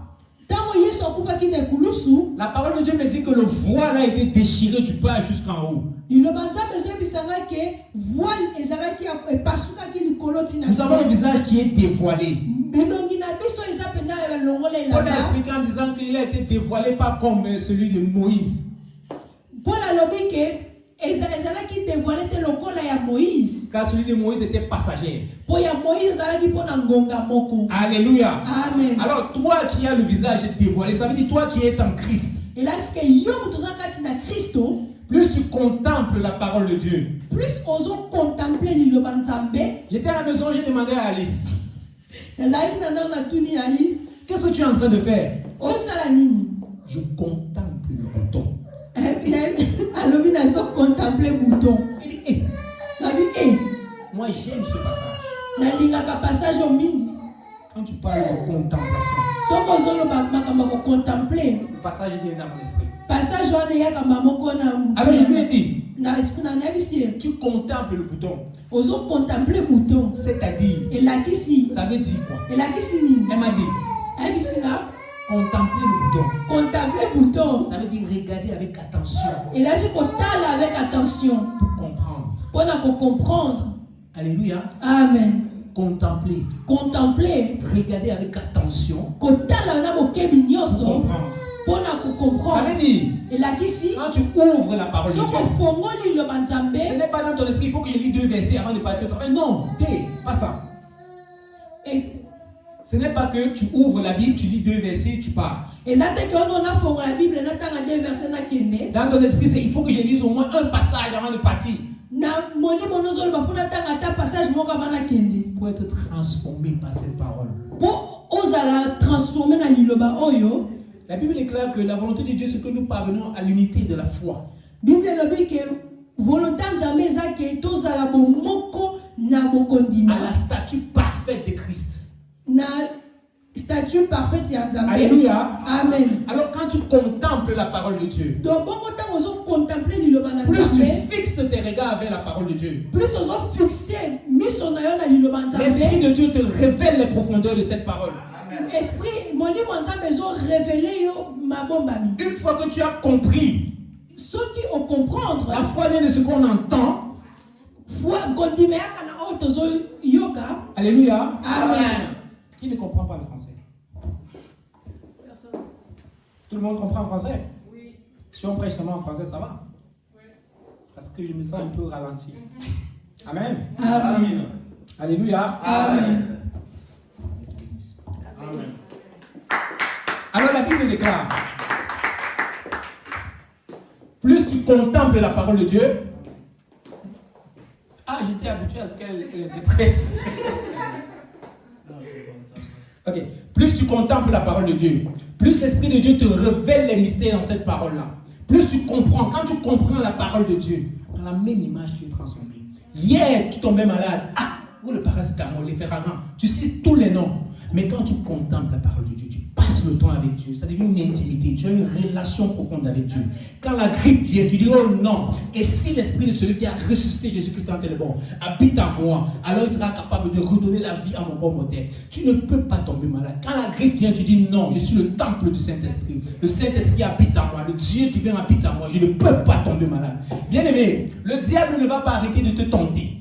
Tango Yesu akufaki na ekulusu, la parole de Dieu me dit que le voile a été déchiré du bas jusqu'en haut. liloba Nzambe ezoyebisanga ke voile ezalaki epasukaki likolo ntina Nous avons se. le visage qui est dévoilé. Elongi na biso eza pena balongola Paul a elamba. expliqué en disant qu'il a été dévoilé pas comme celui de Moïse. Paul alobi ke ezalaki dévoilé te lokola ya Moïse. Car celui de Moïse était passager. Po ya Moïse ezalaki mpona ngonga moko. Alléluia. Amen. Alors toi qui as le visage dévoilé, ça veut dire toi qui es en Christ. Elaske yo mutu oza kati na Kristo, Plus tu contemples la parole de Dieu. plus ozo contemple liloba Nzambe. J'étais à la maison, j'ai demandé à Alice, Ezalaki na ndanga tuni Alice, qu'est-ce que tu es en train de faire? osala nini? Je contemple le bouton. Alobi nazo contemple bouton. Il dit, hé, Nabi moi j'aime ce passage. nalingaka passage o mingi. Quand tu parles de contemplation, Soko ozoloba makambo ya kocontemple, le passage vient dans mon esprit. passage wana eyaka moko na Alors je lui ai dit, na esprit na nayebisi ye. tu contemples le bouton. Ozo contemple bouton. C'est-à-dire, Elakisi. ça veut dire quoi? Elakisi nini? Elle m'a dit, Ayebisi nga contempler le bouton. contemple bouton. Ça veut dire regarder avec attention Elaki kotala avec attention. pour comprendre. Pona ko comprendre. Alléluia. Amen. Contempler. Contempler. Regarder avec attention Kotala na bokebi pour nyonso. comprendre. Pona ko Ça comprendre. veut dire, Elakisi. quand tu ouvres la parole de Soko Dieu, fongoli liloba Nzambe. ce n'est pas dans ton esprit, il faut que je lis 2 versets avant de partir au travail. Non, pas ça. Ce n'est pas que tu ouvres la Bible, tu lis 2 versets, tu pars. Ezate ke ono na fongola la Bible na tanga 2 versets na kende. Dans ton esprit, il faut que je lise au moins un passage avant de partir Na moni monozolo bafuna tanga ta passage moko bana kende. pour être transformé par cette parole. Po ozala transformer na liloba oyo. La Bible déclare que la volonté de Dieu, c'est que nous parvenons à l'unité de la foi. Bible elobi ke volonté nzambe eza ke tozala bomoko na bokondima À la statue parfaite de Christ. na statut parfaite ya nzambe. Alléluia. Amen. Alors quand tu contemples la parole de Dieu, Donc bongo ntango ozo contempler liloba na plus tu nzambe, fixes tes regards vers la parole de Dieu, plus ozo fixer miso na yo na liloba na l'Esprit nzambe, de Dieu te révèle les profondeurs de cette parole. esprit molimo ya nzambe ezo révéler yo mabombami. Une fois que tu as compris, Soki o comprendre la foi vient de ce qu'on entend. foi kondima yaka na oyo tozo yoka. Alléluia. Amen. Qui ne comprend pas le français? Tout le monde comprend le français? Oui. Si on prêche seulement en français, ça va? Oui. Parce que je me sens un peu ralenti. Amen. Amen. Alléluia. Amen. Amen. Alors la Bible déclare, plus tu contemples la parole de Dieu. Ah, j'étais habitué à ce qu'elle était prête. Ok. Plus tu contemples la parole de Dieu, plus l'Esprit de Dieu te révèle les mystères dans cette parole-là. Plus tu comprends. Quand tu comprends la parole de Dieu, dans la même image, tu es transformé. Hier, tu tombais malade. Ah, ou le paracétamol, les ferragants. Tu cites tous les noms. Mais quand tu contemples la parole de Dieu, tu passes le temps avec Dieu. Ça devient une intimité. Tu as une relation profonde avec Dieu. Quand la grippe vient, tu dis oh non. Et si l'esprit de celui qui a ressuscité Jésus-Christ en tel bon habite en moi, alors il sera capable de redonner la vie à mon corps mortel. Tu ne peux pas tomber malade. Quand la grippe vient, tu dis non, je suis le temple du Saint-Esprit. Le Saint-Esprit habite en moi. Le Dieu divin habite en moi. Je ne peux pas tomber malade. Bien-aimé, le diable ne va pas arrêter de te tenter.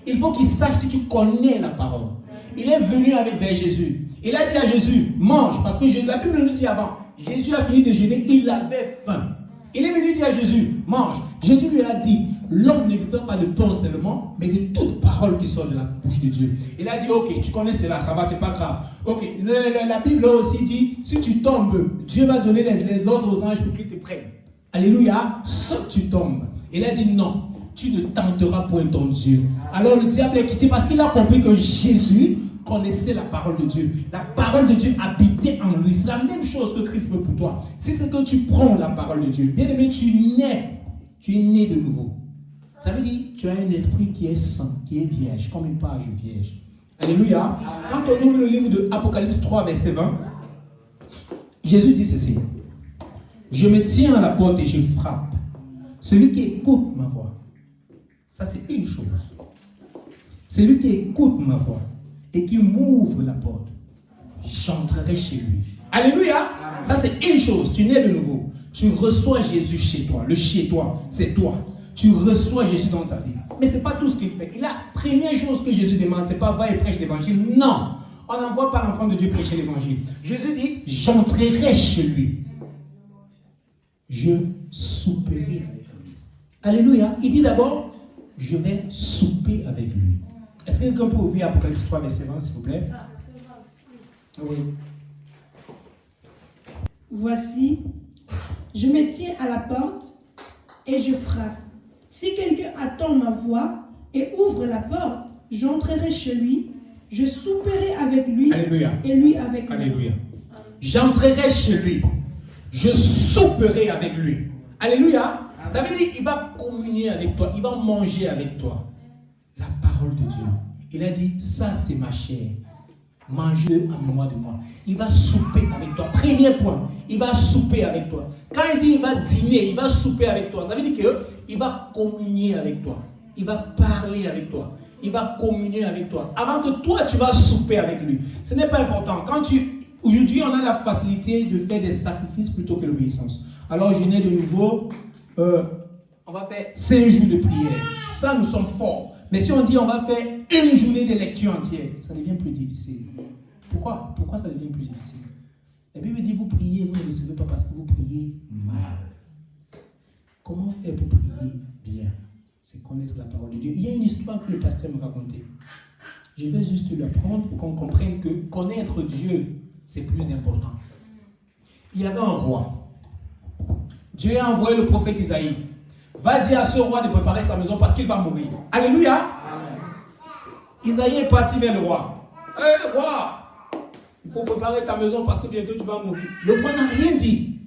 Il faut qu'il sache si tu connais la parole. Il est venu vers Jésus. Il a dit à Jésus, mange. Parce que la Bible nous dit avant, Jésus a fini de jeûner, il avait faim. Il est venu dire à Jésus, mange. Jésus lui a dit, l'homme ne vivra pas de pain seulement, mais de toute parole qui sort de la bouche de Dieu. Il a dit, ok, tu connais cela, ça va, c'est pas grave. Ok, la Bible aussi dit, si tu tombes, Dieu va donner l'ordre aux anges pour qu'ils te prennent. Alléluia, sauf tu tombes. Il a dit, non, tu ne tenteras point ton Dieu. Alors le diable est quitté parce qu'il a compris que Jésus connaissait la parole de Dieu. La parole de Dieu habitait en lui. C'est la même chose que Christ veut pour toi. C'est que tu prends la parole de Dieu. Bien aimé, tu es né de nouveau. Ça veut dire tu as un esprit qui est saint, qui est vierge, comme une page vierge. Alléluia. Quand on ouvre le livre de Apocalypse 3, verset 20, Jésus dit ceci. Je me tiens à la porte et je frappe. Celui qui écoute ma voix. Ça, c'est une chose. Celui qui écoute ma voix et qui m'ouvre la porte, j'entrerai chez lui. Alléluia. Ça, c'est une chose. Tu nais de nouveau. Tu reçois Jésus chez toi. Le chez toi, c'est toi. Tu reçois Jésus dans ta vie. Mais ce n'est pas tout ce qu'il fait. Et la première chose que Jésus demande, ce n'est pas va et prêche l'évangile. Non. On n'envoie pas l'enfant de Dieu prêcher l'évangile. Jésus dit, j'entrerai chez lui. Je souperai avec lui. Alléluia. Il dit d'abord, je vais souper avec lui. Est-ce que quelqu'un peut ouvrir Apocalypse 3, verset 20, s'il vous plaît? Oui. Voici, je me tiens à la porte et je frappe. Si quelqu'un attend ma voix et ouvre la porte, j'entrerai chez lui, je souperai avec lui. Alléluia. Et lui avec moi. Alléluia. J'entrerai chez lui, je souperai avec lui. Alléluia. Ça veut dire qu'il va communier avec toi, il va manger avec toi. La parole de Dieu. Il a dit, ça c'est ma chair. Mangez en mémoire de moi. Il va souper avec toi. Premier point, il va souper avec toi. Quand il dit il va dîner, il va souper avec toi, ça veut dire qu'il va communier avec toi. Il va parler avec toi. Il va communier avec toi. Avant que toi, tu vas souper avec lui. Ce n'est pas important. Aujourd'hui, on a la facilité de faire des sacrifices plutôt que l'obéissance. Alors, je n'ai de nouveau, on va faire 5 jours de prière. Ça, nous sommes forts. Mais si on dit on va faire une journée de lecture entière, ça devient plus difficile. Pourquoi ça devient plus difficile? La Bible dit vous priez, vous ne recevez pas parce que vous priez mal. Comment faire pour prier bien? C'est connaître la parole de Dieu. Il y a une histoire que le pasteur me racontait. Je vais juste la prendre pour qu'on comprenne que connaître Dieu, c'est plus important. Il y avait un roi. Dieu a envoyé le prophète Isaïe. Va dire à ce roi de préparer sa maison parce qu'il va mourir. Alléluia. Amen. Isaïe est parti vers le roi. Hé, roi, faut préparer ta maison parce que bientôt tu vas mourir. Le roi n'a rien dit.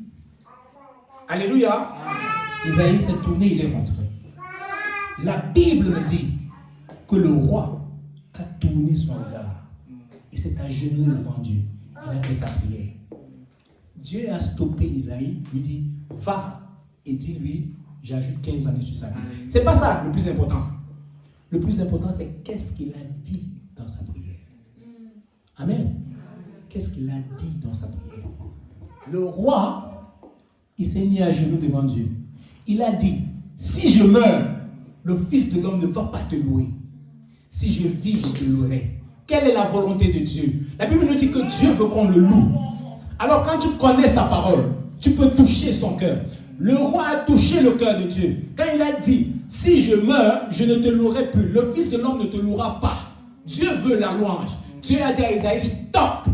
Alléluia. Isaïe s'est tourné, il est rentré. La Bible me dit que le roi a tourné son regard. Il s'est agenouillé devant Dieu. Il a fait sa prière. Dieu a stoppé Isaïe, lui dit, va et dis-lui, j'ajoute 15 années sur sa vie. C'est pas ça le plus important. Le plus important, c'est qu'est-ce qu'il a dit dans sa prière. Amen. Qu'est-ce qu'il a dit dans sa prière? Le roi, il s'est mis à genoux devant Dieu. Il a dit, si je meurs, le Fils de l'homme ne va pas te louer. Si je vis, je te louerai. Quelle est la volonté de Dieu? La Bible nous dit que Dieu veut qu'on le loue. Alors quand tu connais sa parole, tu peux toucher son cœur. Le roi a touché le cœur de Dieu. Quand il a dit, si je meurs, je ne te louerai plus. Le Fils de l'homme ne te louera pas. Dieu veut la louange. Dieu a dit à Isaïe, stop.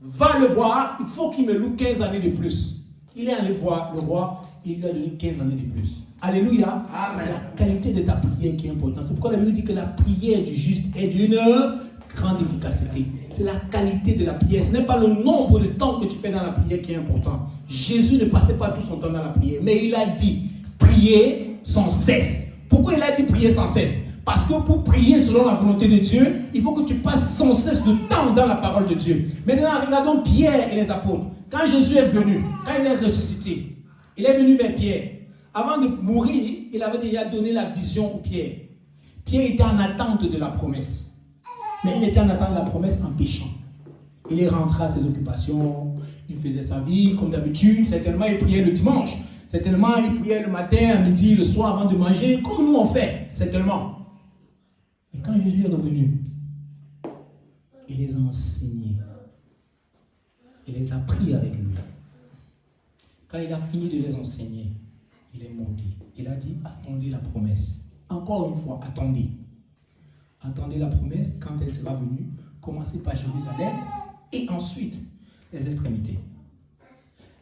Va le voir, il faut qu'il me loue 15 années de plus. Il est allé voir le roi, il lui a donné 15 années de plus. Alléluia. C'est la qualité de ta prière qui est importante. C'est pourquoi la Bible dit que la prière du juste est d'une grande efficacité. C'est la qualité de la prière. Ce n'est pas le nombre de temps que tu fais dans la prière qui est important. Jésus ne passait pas tout son temps dans la prière, mais il a dit prier sans cesse. Pourquoi il a dit prier sans cesse? Parce que pour prier selon la volonté de Dieu, il faut que tu passes sans cesse de temps dans la parole de Dieu. Maintenant, regardons Pierre et les apôtres. Quand Jésus est venu, quand il est ressuscité, il est venu vers Pierre. Avant de mourir, il avait déjà donné la vision au Pierre. Pierre était en attente de la promesse. Mais il était en attente de la promesse en péchant. Il est rentré à ses occupations, il faisait sa vie comme d'habitude. Certainement, il priait le dimanche. Certainement, il priait le matin, à midi, le soir avant de manger, comme nous on fait, certainement. Et quand Jésus est revenu, il les a enseignés. Il les a pris avec lui. Quand il a fini de les enseigner, il est monté. Il a dit, attendez la promesse. Encore une fois, attendez. Attendez la promesse quand elle sera venue. Commencez par Jérusalem et ensuite les extrémités.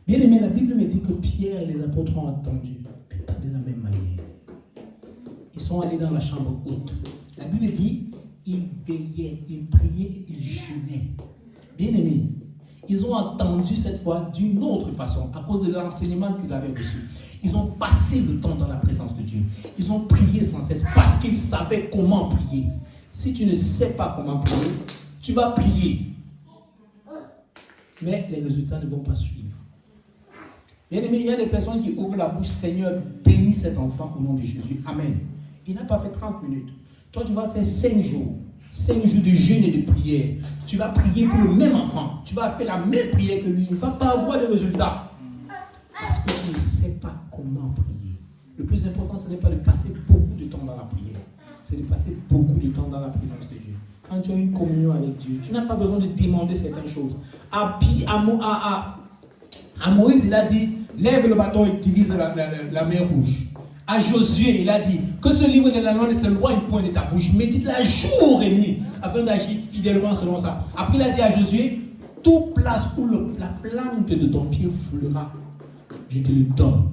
Bien aimé, la Bible me dit que Pierre et les apôtres ont attendu, mais pas de la même manière. Ils sont allés dans la chambre haute. La Bible dit, ils veillaient, ils priaient et ils jeûnaient. Bien aimé, ils ont attendu cette fois d'une autre façon, à cause de l'enseignement qu'ils avaient reçu. Ils ont passé le temps dans la présence de Dieu. Ils ont prié sans cesse parce qu'ils savaient comment prier. Si tu ne sais pas comment prier, tu vas prier. Mais les résultats ne vont pas suivre. Bien aimé, il y a des personnes qui ouvrent la bouche, Seigneur, bénis cet enfant au nom de Jésus. Amen. Il n'a pas fait 30 minutes. Toi, tu vas faire 5 jours. 5 jours de jeûne et de prière. Tu vas prier pour le même enfant. Tu vas faire la même prière que lui. Il ne va pas avoir de résultats. Parce que tu ne sais pas comment prier. Le plus important, ce n'est pas de passer beaucoup de temps dans la prière. C'est de passer beaucoup de temps dans la présence de Dieu. Quand tu as une communion avec Dieu, tu n'as pas besoin de demander certaines choses. À Moïse, il a dit, lève le bâton et divise la mer rouge. À Josué, il a dit, que ce livre de la loi ne s'éloigne point de ta bouche. Médite-la jour et nuit, afin d'agir fidèlement selon ça. Après, il a dit à Josué, toute place où la plante de ton pied foulera, je te le donne.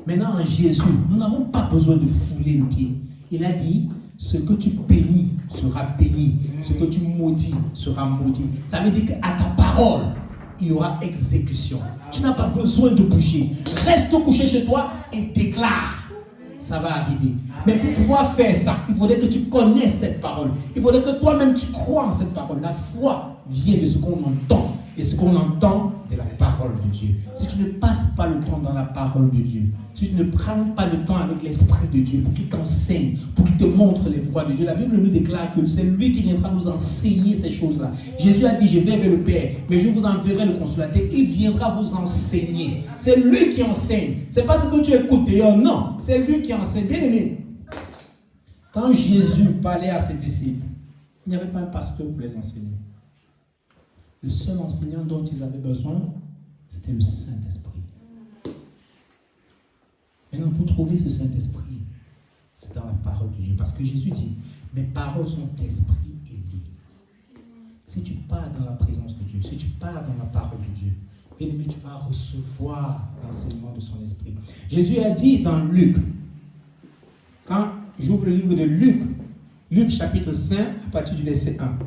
Maintenant, en Jésus, nous n'avons pas besoin de fouler le pied. Il a dit, ce que tu bénis sera béni. Ce que tu maudis sera maudit. Ça veut dire qu'à ta parole, il y aura exécution. Tu n'as pas besoin de bouger. Reste couché chez toi et déclare. Ça va arriver. Mais pour pouvoir faire ça, il faudrait que tu connaisses cette parole. Il faudrait que toi-même tu crois en cette parole. La foi vient de ce qu'on entend. Et ce qu'on entend de la parole de Dieu. Si tu ne passes pas le temps dans la parole de Dieu, si tu ne prends pas le temps avec l'Esprit de Dieu pour qu'il t'enseigne, pour qu'il te montre les voies de Dieu, la Bible nous déclare que c'est lui qui viendra nous enseigner ces choses-là. Jésus a dit, je vais vers le Père, mais je vous enverrai le consolateur. Il viendra vous enseigner. C'est lui qui enseigne. Ce n'est pas ce que tu écoutes d'ailleurs, non. C'est lui qui enseigne. Bien aimé, quand Jésus parlait à ses disciples, il n'y avait pas un pasteur pour les enseigner. Le seul enseignant dont ils avaient besoin, c'était le Saint-Esprit. Maintenant, pour trouver ce Saint-Esprit, c'est dans la parole de Dieu. Parce que Jésus dit, mes paroles sont esprit et vie. Si tu pars dans la présence de Dieu, si tu pars dans la parole de Dieu, bien aimé, tu vas recevoir l'enseignement de son esprit. Jésus a dit dans Luc, quand j'ouvre le livre de Luc, Luc chapitre 5, à partir du verset 1.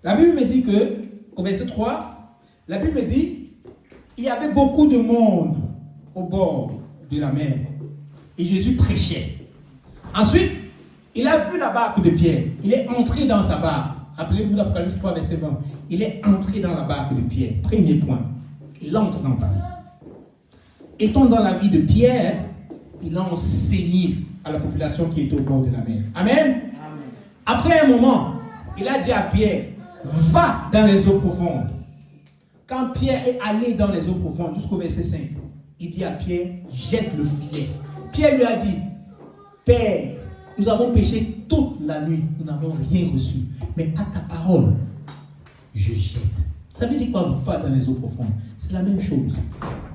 La Bible me dit que au verset 3, la Bible dit, il y avait beaucoup de monde au bord de la mer. Et Jésus prêchait. Ensuite, il a vu la barque de Pierre. Il est entré dans sa barque. Rappelez-vous l'Apocalypse 3, verset 20. Il est entré dans la barque de Pierre. Premier point. Il entre dans ta vie. Étant dans la vie de Pierre, il a enseigné à la population qui était au bord de la mer. Amen. Amen. Après un moment, il a dit à Pierre, va dans les eaux profondes. Quand Pierre est allé dans les eaux profondes, jusqu'au verset 5, il dit à Pierre, jette le filet. Pierre lui a dit, Père, nous avons péché toute la nuit, nous n'avons rien reçu. Mais à ta parole, je jette. Ça veut dire quoi, va dans les eaux profondes? C'est la même chose.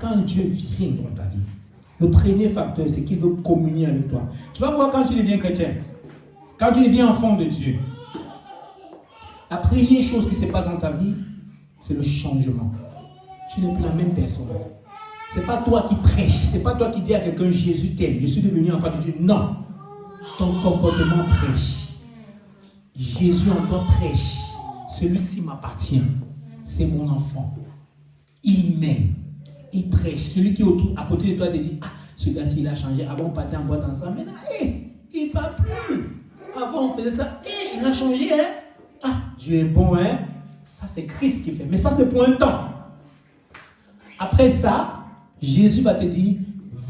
Quand Dieu vient dans ta vie, le premier facteur, c'est qu'il veut communier avec toi. Tu vas voir quand tu deviens chrétien, quand tu deviens enfant de Dieu, la première chose qui se passe dans ta vie, c'est le changement. Tu n'es plus la même personne. C'est pas toi qui prêches, c'est pas toi qui dis à quelqu'un Jésus t'aime, je suis devenu enfant de Dieu. Non, ton comportement prêche. Jésus en toi prêche. Celui-ci m'appartient, c'est mon enfant. Il m'aime, il prêche. Celui qui est autour, à côté de toi te dit, ah, ce gars-ci il a changé. Avant on partait en boîte ensemble, mais là, il ne parle plus. Avant on faisait ça, il a changé, hein. Ah, Dieu est bon, hein. Ça c'est Christ qui fait, mais ça c'est pour un temps. Après ça, Jésus va te dire,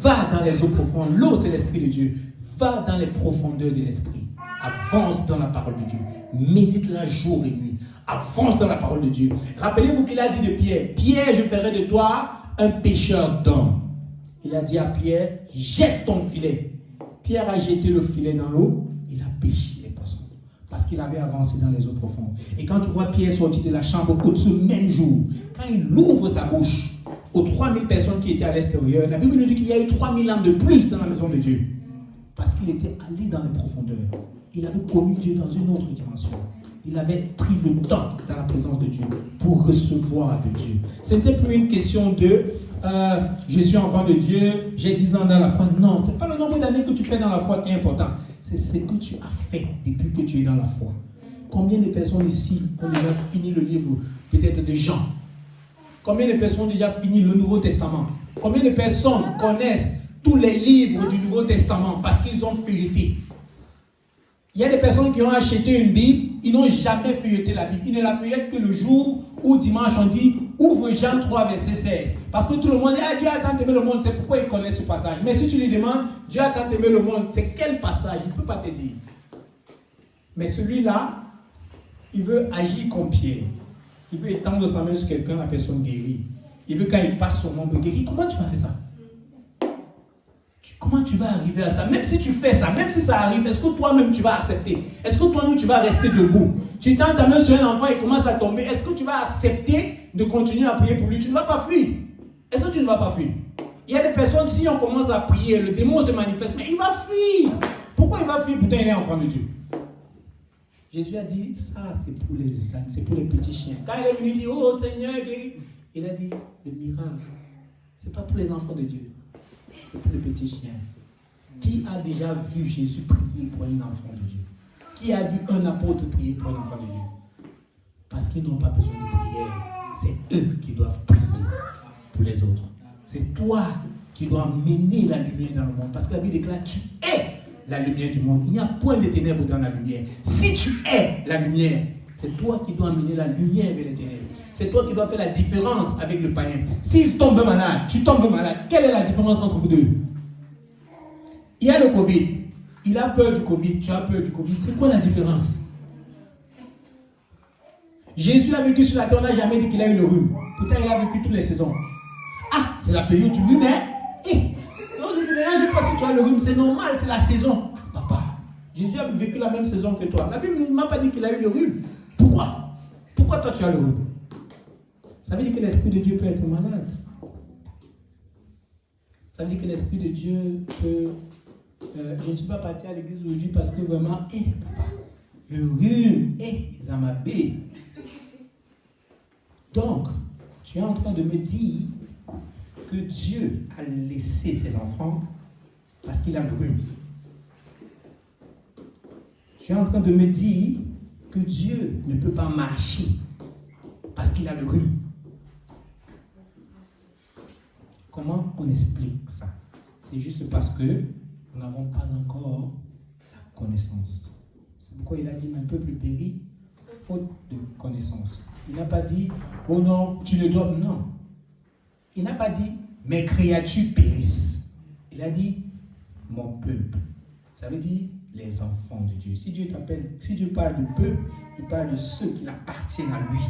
va dans les eaux profondes. L'eau, c'est l'Esprit de Dieu. Va dans les profondeurs de l'Esprit. Avance dans la parole de Dieu. Médite-la jour et nuit. Avance dans la parole de Dieu. Rappelez-vous qu'il a dit de Pierre, Pierre, je ferai de toi un pêcheur d'hommes. Il a dit à Pierre, jette ton filet. Pierre a jeté le filet dans l'eau. Il a pêché les poissons. Parce qu'il avait avancé dans les eaux profondes. Et quand tu vois Pierre sortir de la chambre ce même jour, quand il ouvre sa bouche, aux 3000 personnes qui étaient à l'extérieur, la Bible nous dit qu'il y a eu 3000 âmes de plus dans la maison de Dieu. Parce qu'il était allé dans les profondeurs. Il avait connu Dieu dans une autre dimension. Il avait pris le temps dans la présence de Dieu pour recevoir de Dieu. Ce n'était plus une question de je suis enfant de Dieu, j'ai 10 ans dans la foi. Non, ce n'est pas le nombre d'années que tu fais dans la foi qui est important. C'est ce que tu as fait depuis que tu es dans la foi. Combien de personnes ici ont déjà fini le livre peut-être de Jean? Combien de personnes ont déjà fini le Nouveau Testament? Combien de personnes connaissent tous les livres du Nouveau Testament parce qu'ils ont feuilleté? Il y a des personnes qui ont acheté une Bible, ils n'ont jamais feuilleté la Bible. Ils ne la feuillettent que le jour où dimanche on dit ouvre Jean 3 verset 16. Parce que tout le monde dit ah, Dieu a tant aimé le monde, c'est pourquoi ils connaissent ce passage. Mais si tu lui demandes Dieu a tant aimé le monde, c'est quel passage? Il ne peut pas te dire. Mais celui-là, il veut agir comme Pierre. Il veut étendre sa main sur quelqu'un, la personne guérit. Il veut quand il passe son nom de guérir. Comment tu vas faire ça? Comment tu vas arriver à ça? Même si tu fais ça, même si ça arrive, est-ce que toi-même tu vas accepter? Est-ce que toi-même tu vas rester debout? Tu tends ta main sur un enfant et il commence à tomber. Est-ce que tu vas accepter de continuer à prier pour lui? Tu ne vas pas fuir. Est-ce que tu ne vas pas fuir? Il y a des personnes, si on commence à prier, le démon se manifeste, mais il va fuir. Pourquoi il va fuir? Pourtant il est enfant de Dieu. Jésus a dit, ça c'est pour les ânes, c'est pour les petits chiens. Quand il est venu dire, oh Seigneur, il a dit, le miracle, c'est pas pour les enfants de Dieu, c'est pour les petits chiens. Qui a déjà vu Jésus prier pour un enfant de Dieu? Qui a vu un apôtre prier pour un enfant de Dieu? Parce qu'ils n'ont pas besoin de prière. C'est eux qui doivent prier pour les autres. C'est toi qui dois mener la lumière dans le monde. Parce que la Bible déclare, tu es la lumière du monde. Il n'y a point de ténèbres dans la lumière. Si tu es la lumière, c'est toi qui dois amener la lumière vers les ténèbres. C'est toi qui dois faire la différence avec le païen. S'il tombe malade, tu tombes malade. Quelle est la différence entre vous deux? Il y a le Covid. Il a peur du Covid. Tu as peur du Covid. C'est quoi la différence? Jésus a vécu sur la terre. On n'a jamais dit qu'il a eu le rhume. Pourtant, il a vécu toutes les saisons. Ah, c'est la période du rhume, hein? Je ne sais pas si tu as le rhume, c'est normal, c'est la saison. Papa, Jésus a vécu la même saison que toi. La Bible ne m'a pas dit qu'il a eu le rhume. Pourquoi? Pourquoi toi tu as le rhume? Ça veut dire que l'Esprit de Dieu peut être malade. Ça veut dire que l'Esprit de Dieu peut... je ne suis pas parti à l'église aujourd'hui parce que vraiment, papa, le rhume, ça m'a bé. Donc, tu es en train de me dire que Dieu a laissé ses enfants parce qu'il a le rhume. Tu es en train de me dire que Dieu ne peut pas marcher parce qu'il a le rhume. Comment on explique ça? C'est juste parce que nous n'avons pas encore la connaissance. C'est pourquoi il a dit, mon peuple périt, faute de connaissance. Il n'a pas dit, oh non, tu ne dois... Non. Il n'a pas dit, mes créatures périssent. Il a dit, mon peuple. Ça veut dire les enfants de Dieu. Si Dieu parle de peuple, il parle de ceux qui appartiennent à lui.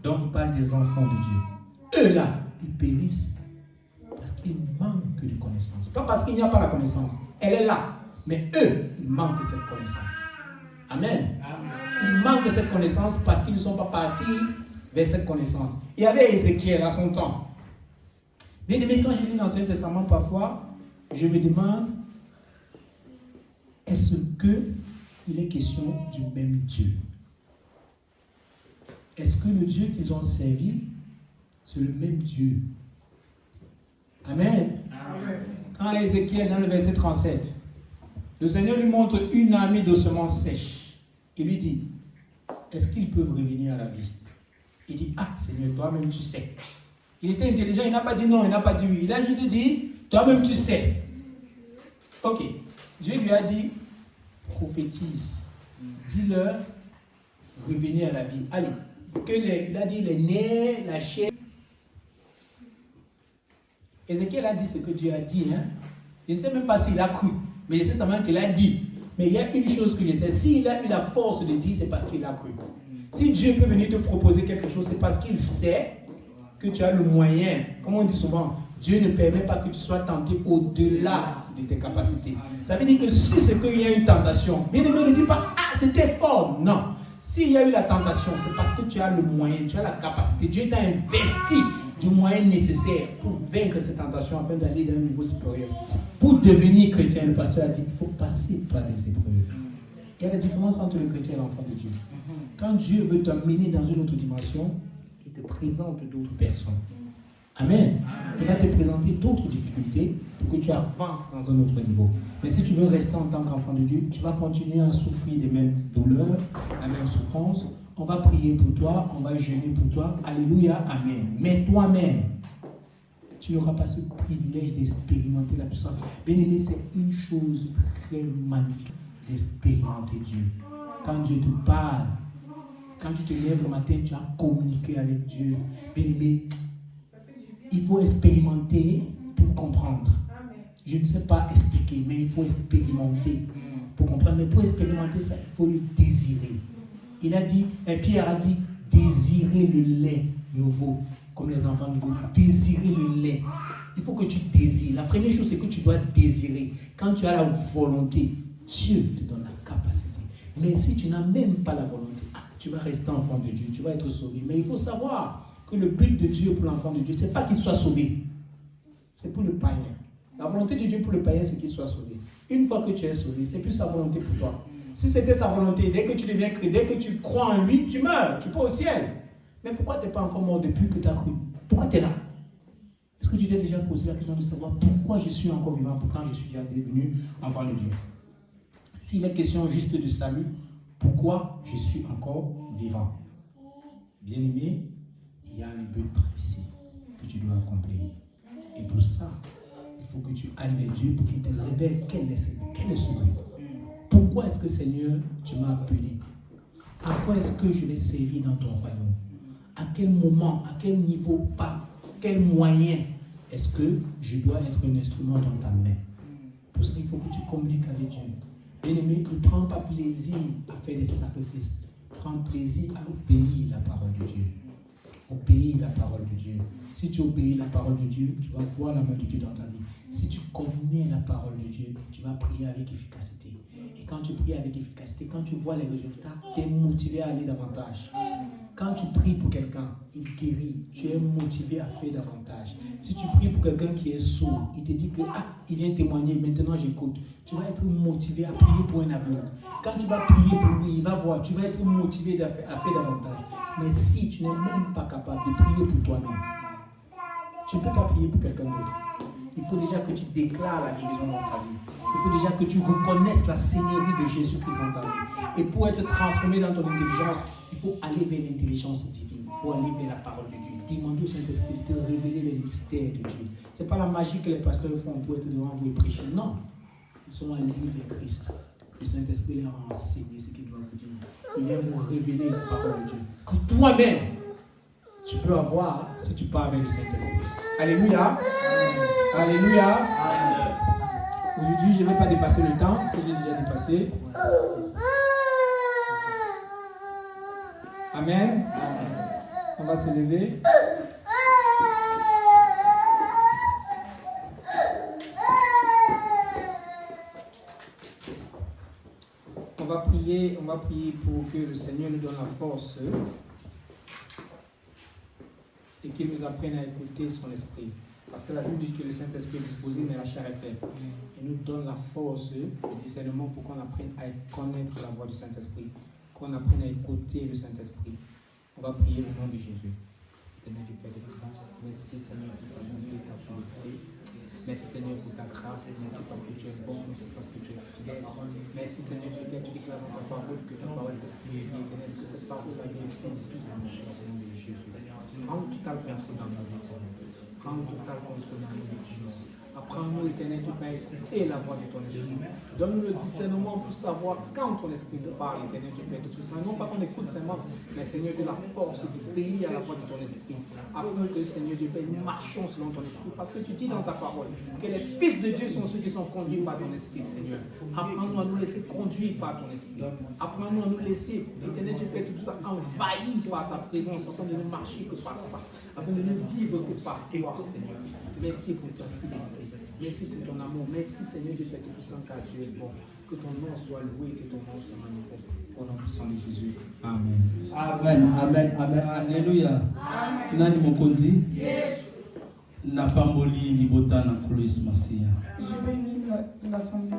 Donc il parle des enfants de Dieu. Eux là, ils périssent parce qu'ils manquent de connaissance. Pas parce qu'il n'y a pas la connaissance. Elle est là. Mais eux, ils manquent de cette connaissance. Amen. Ils manquent de cette connaissance parce qu'ils ne sont pas partis vers cette connaissance. Il y avait Ézéchiel à son temps. Bien aimé, quand je lis l'Ancien Testament, parfois, je me demande, est-ce qu'il est question du même Dieu? Est-ce que le Dieu qu'ils ont servi, c'est le même Dieu? Amen. Amen. Quand Ézéchiel, dans le verset 37, le Seigneur lui montre une armée d'ossements sèches. Il lui dit, est-ce qu'ils peuvent revenir à la vie? Il dit, ah Seigneur, toi-même tu sais. Il était intelligent, il n'a pas dit non, il n'a pas dit oui. Il a juste dit, toi-même tu sais. Ok. Dieu lui a dit, prophétise. Dis-leur, revenez à la vie. Allez. Il a dit les nerfs, la chair. Ézéchiel a dit ce que Dieu a dit. Hein? Je ne sais même pas s'il a cru, mais je sais seulement qu'il a dit. Mais il y a une chose que je sais, s'il a eu la force de dire, c'est parce qu'il a cru. Si Dieu peut venir te proposer quelque chose, c'est parce qu'il sait que tu as le moyen. Comme on dit souvent, Dieu ne permet pas que tu sois tenté au-delà de tes capacités. Ça veut dire que si c'est qu'il y a une tentation, bien aimé, ne dis pas, ah, c'était fort. Non. S'il y a eu la tentation, c'est parce que tu as le moyen, tu as la capacité. Dieu t'a investi du moyen nécessaire pour vaincre cette tentation afin d'aller dans un niveau supérieur. Pour devenir chrétien, le pasteur a dit qu'il faut passer par des épreuves. Il y a la différence entre le chrétien et l'enfant de Dieu. Quand Dieu veut t'amener dans une autre dimension, il te présente d'autres personnes. Amen. Il va te présenter d'autres difficultés pour que tu avances dans un autre niveau. Mais si tu veux rester en tant qu'enfant de Dieu, tu vas continuer à souffrir des mêmes douleurs, la même souffrance. On va prier pour toi, on va jeûner pour toi. Alléluia, amen. Mais toi-même, tu n'auras pas ce privilège d'expérimenter la puissance. Bien aimé, c'est une chose très magnifique d'expérimenter Dieu. Quand Dieu te parle, quand tu te lèves le matin, tu as communiqué avec Dieu. Bien aimé, il faut expérimenter pour comprendre. Je ne sais pas expliquer, mais il faut expérimenter pour comprendre. Mais pour expérimenter ça, il faut le désirer. Il a dit, et Pierre a dit, désirez le lait nouveau, comme les enfants nouveaux. Désirez le lait. Il faut que tu désires. La première chose, c'est que tu dois désirer. Quand tu as la volonté, Dieu te donne la capacité. Mais si tu n'as même pas la volonté, tu vas rester enfant de Dieu, tu vas être sauvé. Mais il faut savoir que le but de Dieu pour l'enfant de Dieu, ce n'est pas qu'il soit sauvé. C'est pour le païen. La volonté de Dieu pour le païen, c'est qu'il soit sauvé. Une fois que tu es sauvé, c'est plus sa volonté pour toi. Si c'était sa volonté, dès que tu deviens chrétien, dès que tu crois en lui, tu meurs, tu pars au ciel. Mais pourquoi tu n'es pas encore mort depuis que tu as cru? Pourquoi tu es là? Est-ce que tu t'es déjà posé la question de savoir pourquoi je suis encore vivant, pourquoi je suis déjà devenu enfant de Dieu? S'il est question juste de salut, pourquoi je suis encore vivant? Bien-aimé, il y a un but précis que tu dois accomplir. Et pour ça, il faut que tu ailles vers Dieu pour qu'il te révèle quel est ce but. Pourquoi est-ce que, Seigneur, tu m'as appelé? À quoi est-ce que je vais servir dans ton royaume? À quel moment, à quel niveau, par quel moyen est-ce que je dois être un instrument dans ta main? Pour ça, il faut que tu communiques avec Dieu. Bien-aimé, ne prends pas plaisir à faire des sacrifices. Prends plaisir à obéir la parole de Dieu. Obéir la parole de Dieu. Si tu obéis la parole de Dieu, tu vas voir la main de Dieu dans ta vie. Si tu connais la parole de Dieu, tu vas prier avec efficacité. Et quand tu pries avec efficacité, quand tu vois les résultats, tu es motivé à aller davantage. Quand tu pries pour quelqu'un, il guérit, tu es motivé à faire davantage. Si tu pries pour quelqu'un qui est sourd, il te dit que il vient témoigner, maintenant j'écoute. Tu vas être motivé à prier pour un aveugle. Quand tu vas prier pour lui, il va voir, tu vas être motivé à faire davantage. Mais si tu n'es même pas capable de prier pour toi-même, tu ne peux pas prier pour quelqu'un d'autre. il faut déjà que tu déclares la guérison dans ta vie. Il faut déjà que tu reconnaisses la seigneurie de Jésus-Christ dans ta vie. Et pour être transformé dans ton intelligence, il faut aller vers l'intelligence divine. Il faut aller vers la parole de Dieu. Demandez au Saint-Esprit de te révéler les mystères de Dieu. Ce n'est pas la magie que les pasteurs font pour être devant vous et prêcher. Non. Ils sont allés vers Christ. Le Saint-Esprit leur a enseigné ce qu'il doit vous dire. Il vient vous révéler la parole de Dieu. Que toi-même, tu peux avoir si tu pars avec le Saint-Esprit. Alléluia. Alléluia. Aujourd'hui, je ne vais pas dépasser le temps. Si j'ai déjà dépassé. Amen. On va se lever. On va prier pour que le Seigneur nous donne la force et qu'il nous apprenne à écouter son esprit. Parce que la Bible dit que le Saint-Esprit est disposé, mais la chair est faible. Il nous donne la force, le discernement pour qu'on apprenne à connaître la voix du Saint-Esprit, qu'on apprenne à écouter le Saint-Esprit. On va prier au nom de Jésus. Seigneur du Père de grâce, merci Seigneur pour ta bonté et ta fidélité. Merci Seigneur pour ta grâce, merci parce que tu es bon, merci parce que tu es fidèle. Merci Seigneur pour que tu déclares dans ta parole que ta parole est esprit et éternel, que cette parole a bien fait ici dans le nom de Jésus. Prends total personne dans nos vies, Seigneur. Prends total contrôle dans nos vies, Seigneur. Apprends-nous, éternel, tu peux écouter la voix de ton esprit. Donne-nous le discernement pour savoir quand ton esprit te parle, éternel, tu peux tout ça. Non pas qu'on écoute seulement, mais Seigneur, tu as la force d'obéir à la voix de ton esprit. Afin que, Seigneur Dieu, nous marchons selon ton esprit. Parce que tu dis dans ta parole que les fils de Dieu sont ceux qui sont conduits par ton esprit, Seigneur. Apprends-nous à nous laisser conduire par ton esprit. Apprends-nous à nous laisser, éternel, tu fais tout ça envahi par ta présence, afin de ne marcher que par ça. Afin de ne vivre que par toi, Seigneur. Merci pour ta fidélité. Merci pour ton amour. Merci Seigneur de Père Tout-Puissant car tu es bon. Que ton nom soit loué, que ton nom soit manifeste. Au nom puissant de Jésus. Amen. Amen. Amen. Amen. Alléluia. Nani mokonzi? Yes. Na pamboli libota na Christ Masia. Je bénis l'assemblée.